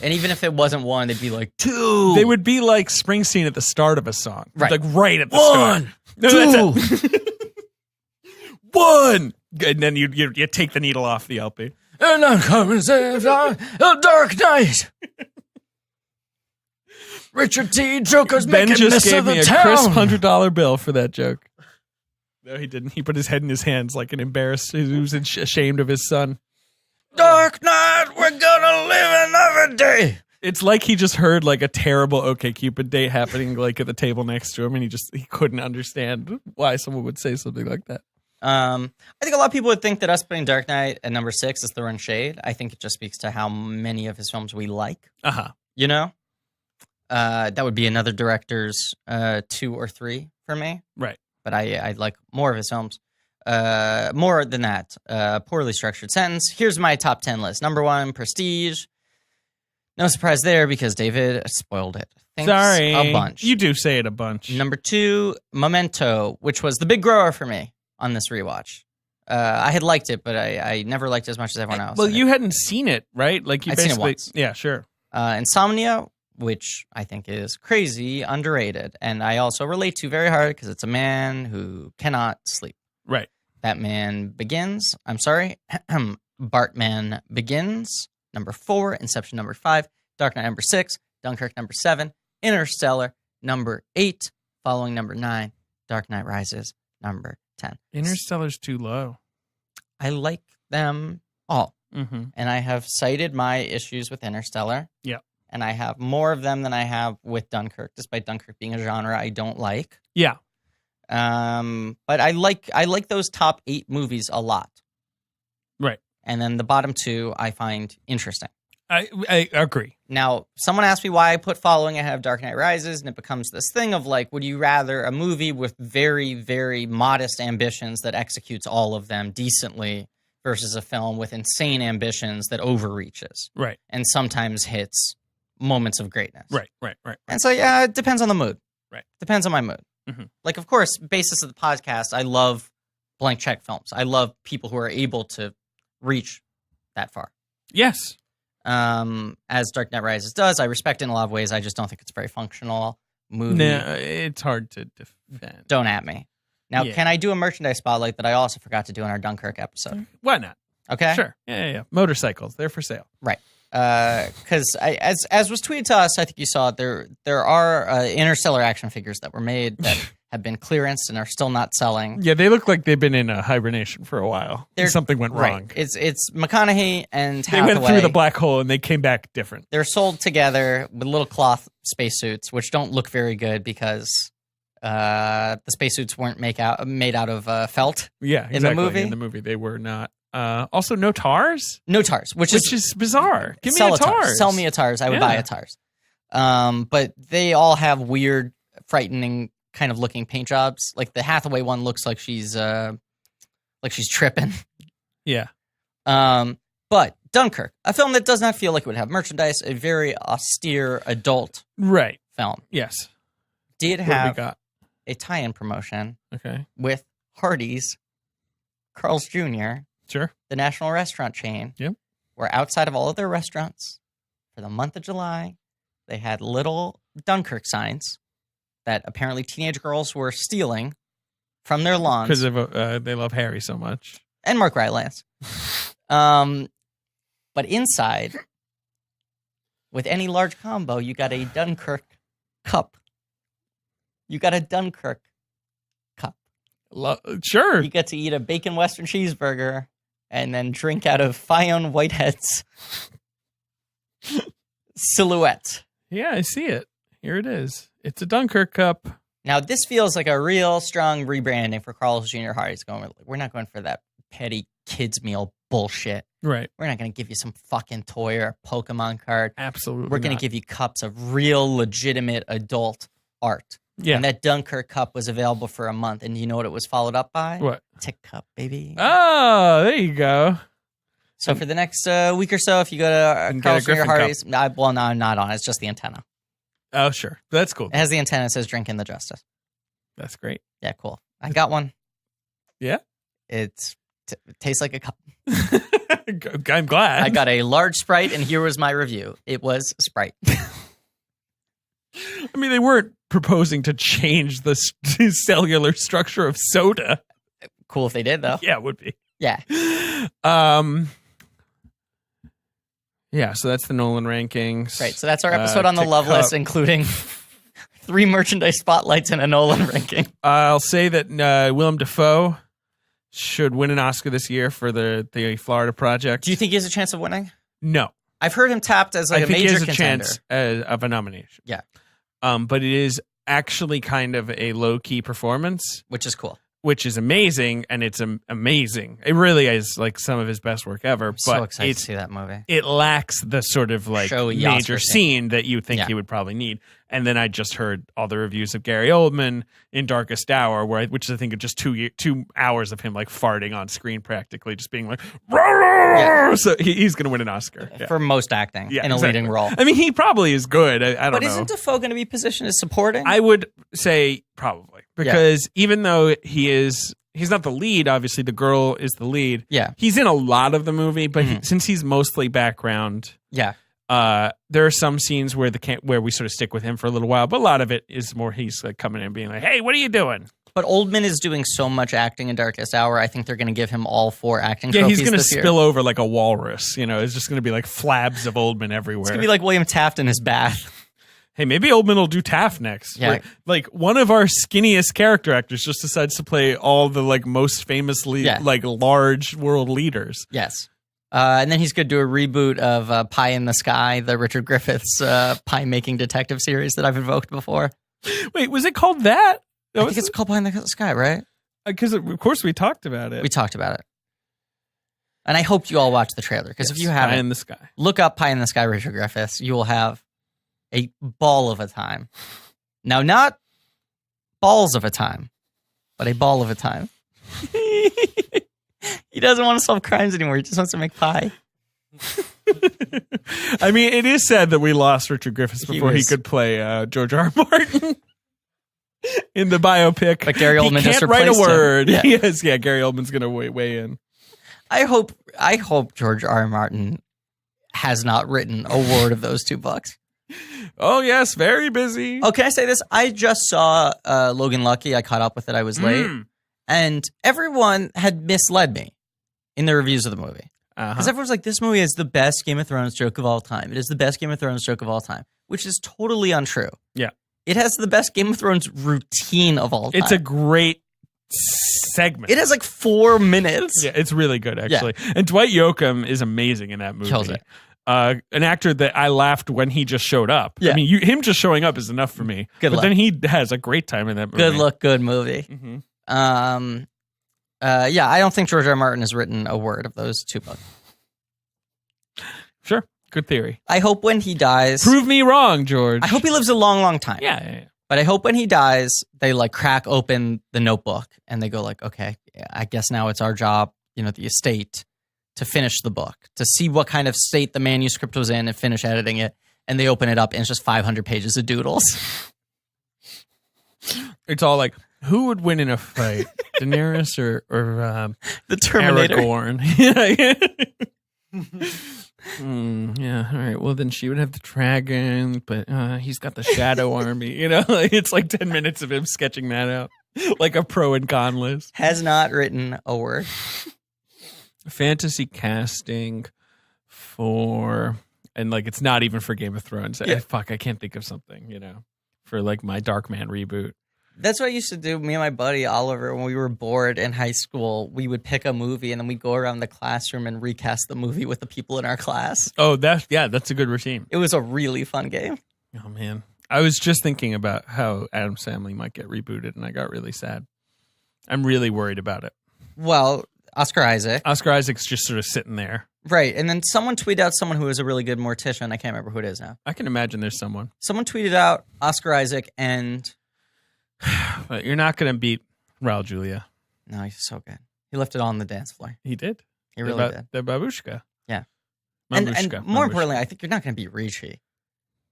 And even if it wasn't 1, they'd be like 2. They would be like Springsteen at the start of a song. Right. Like right at the 1, start. No, 2. that's it. 1. And then you take the needle off the LP. And I'm coming to The Dark Knight. Richard T. Joker's Ben making just mess gave of me the a town. crisp $100 bill for that joke. No, he didn't. He put his head in his hands like an embarrassed, he was ashamed of his son. Dark Knight, we're gonna live another day. It's like he just heard like a terrible OkCupid date happening like at the table next to him, and he couldn't understand why someone would say something like that. I think a lot of people would think that us putting Dark Knight at number 6 is throwing shade. I think it just speaks to how many of his films we like. You know? That would be another director's 2 or 3 for me. Right. But I like more of his films. More than that, Poorly Structured Sentence. Here's my top 10 list. Number 1, Prestige. No surprise there because David spoiled it. Thanks Sorry. a bunch. You do say it a bunch. Number 2, Memento, which was the big grower for me on this rewatch. I had liked it, but I never liked it as much as everyone else. Well, you hadn't seen it, right? Like you I'd seen it basically, once. Yeah, sure. Insomnia, which I think is crazy, underrated, and I also relate to very hard because it's a man who cannot sleep. Right. Batman Begins. I'm sorry. Bartman Begins. Number 4. Inception number 5. Dark Knight number 6. Dunkirk number 7. Interstellar number 8. Following number 9. Dark Knight Rises number 10. Interstellar's too low. I like them all. Mm-hmm. And I have cited my issues with Interstellar. Yeah. And I have more of them than I have with Dunkirk, despite Dunkirk being a genre I don't like. Yeah. But I like those top 8 movies a lot. Right. And then the bottom 2 I find interesting. I agree. Now, someone asked me why I put Following ahead of Dark Knight Rises, and it becomes this thing of like, would you rather a movie with very, very modest ambitions that executes all of them decently versus a film with insane ambitions that overreaches? Right. And sometimes hits moments of greatness. Right. And so, yeah, it depends on the mood. Right. Depends on my mood. Mm-hmm. Like, of course, basis of the podcast, I love blank check films. I love people who are able to reach that far. Yes. As Dark Knight Rises does. I respect it in a lot of ways. I just don't think it's a very functional movie. No, it's hard to defend. Don't at me. Now, Yeah. can I do a merchandise spotlight that I also forgot to do in our Dunkirk episode? Why not? Okay? Sure. Yeah. Motorcycles, they're for sale. Right. Because as was tweeted to us, I think you saw it, there are interstellar action figures that were made that have been clearanced and are still not selling. Yeah, they look like they've been in a hibernation for a while. Something went wrong. It's McConaughey and They Hathaway. went through the black hole and they came back different. They're sold together with little cloth spacesuits, which don't look very good because the spacesuits weren't made out of felt. Yeah, exactly. In the movie? In the movie, they were not. Also, no TARS? No TARS, which is bizarre. Give me sell a TARS. Sell me a TARS. I would buy a TARS. But they all have weird, frightening kind of looking paint jobs. Like the Hathaway one looks like she's tripping. Yeah. But Dunkirk, a film that does not feel like it would have merchandise, a very austere adult Right. film, Yes. did What do we have got? a tie-in promotion Okay. with Hardee's, Carl's Jr., Sure. the national restaurant chain. Yep. Where outside of all of their restaurants, for the month of July, they had little Dunkirk signs that apparently teenage girls were stealing from their lawns. Because they love Harry so much. And Mark Rylance. But inside, with any large combo, you got a Dunkirk cup. You got a Dunkirk cup. Sure. You get to eat a bacon Western cheeseburger and then drink out of Fionn Whitehead's silhouette. Yeah, I see it. Here it is. It's a Dunkirk cup. Now, this feels like a real strong rebranding for Carl's Jr. Hardee's. We're not going for that petty kids meal bullshit. Right. We're not going to give you some fucking toy or a Pokemon card. Absolutely. We're going to give you cups of real, legitimate adult art. Yeah. And that Dunkirk cup was available for a month. And you know what it was followed up by? What? Tick cup, baby. Oh, there you go. So for the next week or so, if you go to Carl's Jr. Hardee's, no, I'm not on. It's just the antenna. Oh, sure. That's cool. It has the antenna that says "Drink in the Justice." That's great. Yeah, cool. I got one. Yeah? It tastes like a cup. I'm glad. I got a large Sprite, and here was my review. It was Sprite. I mean, they weren't proposing to change the cellular structure of soda. Cool if they did, though. Yeah, it would be. Yeah. Yeah, so that's the Nolan rankings. Right, so that's our episode on the Tick Loveless, cup. including 3 merchandise spotlights and a Nolan ranking. I'll say that Willem Dafoe should win an Oscar this year for the Florida Project. Do you think he has a chance of winning? No. I've heard him tapped as like I a think major he has a contender. chance of a nomination. Yeah. But it is actually kind of a low-key performance, Which is cool. which is amazing, and it's amazing. It really is like some of his best work ever. I'm but so excited to see that movie. it lacks the sort of like Showy major Oscar scene that you think Yeah. he would probably need. And then I just heard all the reviews of Gary Oldman in Darkest Hour, which I think are just 2 hours of him like farting on screen, practically just being like, Yeah. so he's going to win an Oscar Yeah. For most acting in a exactly. leading role. I mean, he probably is good. I don't But know. isn't Dafoe going to be positioned as supporting? I would say probably because even though he's not the lead, obviously the girl is the lead. Yeah. He's in a lot of the movie, but since he's mostly background, Yeah. there are some scenes where where we sort of stick with him for a little while, but a lot of it is more he's like coming in and being like, "Hey, what are you doing?" But Oldman is doing so much acting in Darkest Hour. I think they're going to give him all 4 acting Yeah, trophies he's going to this year. spill over like a walrus. You know, it's just going to be like flabs of Oldman everywhere. It's going to be like William Taft in his bath. Hey, maybe Oldman will do Taft next. Yeah. Like one of our skinniest character actors just decides to play all the like most famously like large world leaders. Yes. And then he's going to do a reboot of Pie in the Sky, the Richard Griffiths pie-making detective series that I've invoked before. Wait, was it called that? I think it's called Pie in the Sky, right? Because of course we talked about it. We talked about it. And I hope you all watch the trailer, because if you haven't, Pie in the Sky. look up Pie in the Sky, Richard Griffiths. You will have a ball of a time. Now, not balls of a time, but a ball of a time. He doesn't want to solve crimes anymore. He just wants to make pie. I mean, it is sad that we lost Richard Griffiths before he could play George R. R. Martin in the biopic. But Gary Oldman he just can't write a replaced him. word. Yeah. Yes, yeah. Gary Oldman's going to weigh in. I hope George R. R. Martin has not written a word of those 2 books. Oh yes, very busy. Oh, can I say this? I just saw Logan Lucky. I caught up with it. I was late, and everyone had misled me in the reviews of the movie. Because everyone's like, this movie is the best Game of Thrones joke of all time. It is the best Game of Thrones joke of all time, which is totally untrue. Yeah. It has the best Game of Thrones routine of all time. It's a great segment. It has like 4 minutes. Yeah, it's really good, actually. Yeah. And Dwight Yoakam is amazing in that movie. Kills it. An actor that I laughed when he just showed up. Yeah. I mean, him just showing up is enough for me. Good but luck. Then he has a great time in that movie. Good look, good movie. Mm-hmm. Yeah, I don't think George R. R. Martin has written a word of those 2 books. Sure. Good theory. I hope when he dies... Prove me wrong, George. I hope he lives a long, long time. Yeah. But I hope when he dies, they like crack open the notebook and they go like, okay, I guess now it's our job, the estate, to finish the book, to see what kind of state the manuscript was in and finish editing it. And they open it up and it's just 500 pages of doodles. It's all like, who would win in a fight? Daenerys or The Terminator. Aragorn? Yeah, all right. Well, then she would have the dragon, but he's got the shadow army. It's like 10 minutes of him sketching that out, like a pro and con list. Has not written a word. Fantasy casting for, and like it's not even for Game of Thrones. Yeah. I can't think of something, for like my Darkman reboot. That's what I used to do. Me and my buddy Oliver, when we were bored in high school, we would pick a movie and then we'd go around the classroom and recast the movie with the people in our class. Oh, that's a good routine. It was a really fun game. Oh man, I was just thinking about how Addams Family might get rebooted, and I got really sad. I'm really worried about it. Well, Oscar Isaac's just sort of sitting there. Right, and then someone tweeted out someone who is a really good mortician. I can't remember who it is now. I can imagine there's someone. Someone tweeted out Oscar Isaac and... But you're not going to beat Raul Julia. No, he's so good. He left it on the dance floor. He did. He really did. The babushka. Yeah. Mamushka. And more importantly, I think you're not going to beat Ricci.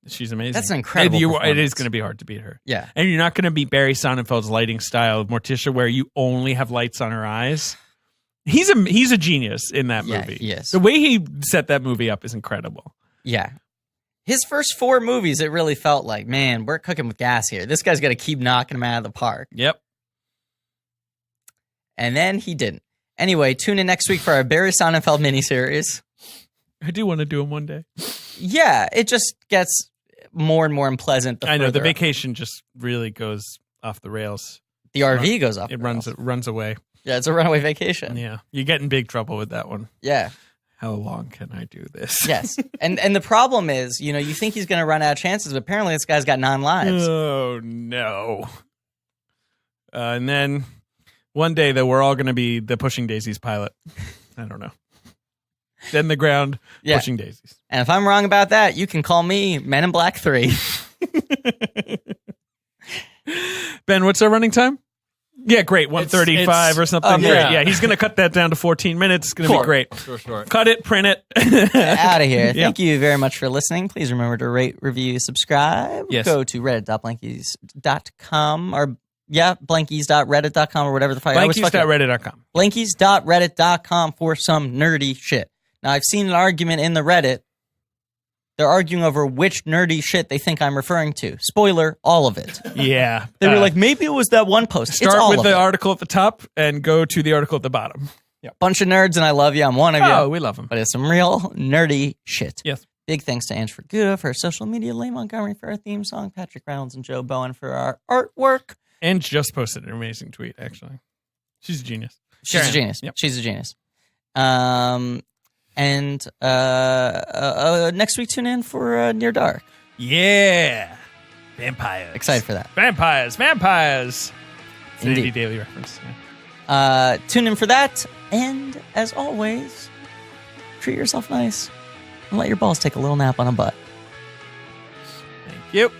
She's amazing. That's an incredible performance. It is going to be hard to beat her. Yeah. And you're not going to beat Barry Sonnenfeld's lighting style of Morticia, where you only have lights on her eyes. He's a genius in that movie. Yeah, he is. The way he set that movie up is incredible. Yeah. His first 4 movies, it really felt like, man, we're cooking with gas here. This guy's got to keep knocking him out of the park. Yep. And then he didn't. Anyway, tune in next week for our Barry Sonnenfeld miniseries. I do want to do them one day. Yeah, it just gets more and more unpleasant. I know, the vacation just really goes off the rails. The RV goes off. It runs away. Yeah, it's a runaway vacation. Yeah, you get in big trouble with that one. Yeah. How long can I do this? Yes. And the problem is, you think he's going to run out of chances, but apparently this guy's got 9 lives. Oh, no. And then one day, though, we're all going to be the Pushing Daisies pilot. I don't know. Then the ground, yeah. Pushing Daisies. And if I'm wrong about that, you can call me Men in Black 3. Ben, what's our running time? Yeah, great. 1:35 or something. yeah. Great. Yeah, he's going to cut that down to 14 minutes. It's going to be great. Sure. Cut it, print it. Out of here. Yeah. Thank you very much for listening. Please remember to rate, review, subscribe. Yes. Go to reddit.blankies.com or blankies.reddit.com or whatever the fuck. Blankies.reddit.com. Blankies.reddit.com for some nerdy shit. Now, I've seen an argument in the Reddit. They're arguing over which nerdy shit they think I'm referring to. Spoiler, all of it. Yeah. They were like, maybe it was that one post. Start it's all with of the it. article at the top and go to the article at the bottom. Bunch of nerds, and I love you. I'm one of you. Oh, we love them. But it's some real nerdy shit. Yes. Big thanks to Ange Forguda for our social media, Leigh Montgomery for our theme song, Patrick Reynolds and Joe Bowen for our artwork. And just posted an amazing tweet, actually. She's a genius. She's a genius. Yep. She's a genius. And next week, tune in for Near Dark. Yeah. Vampires. Excited for that. Vampires. It's an Indeed. Indie Daily reference. Yeah. Tune in for that. And as always, treat yourself nice and let your balls take a little nap on a butt. Thank you.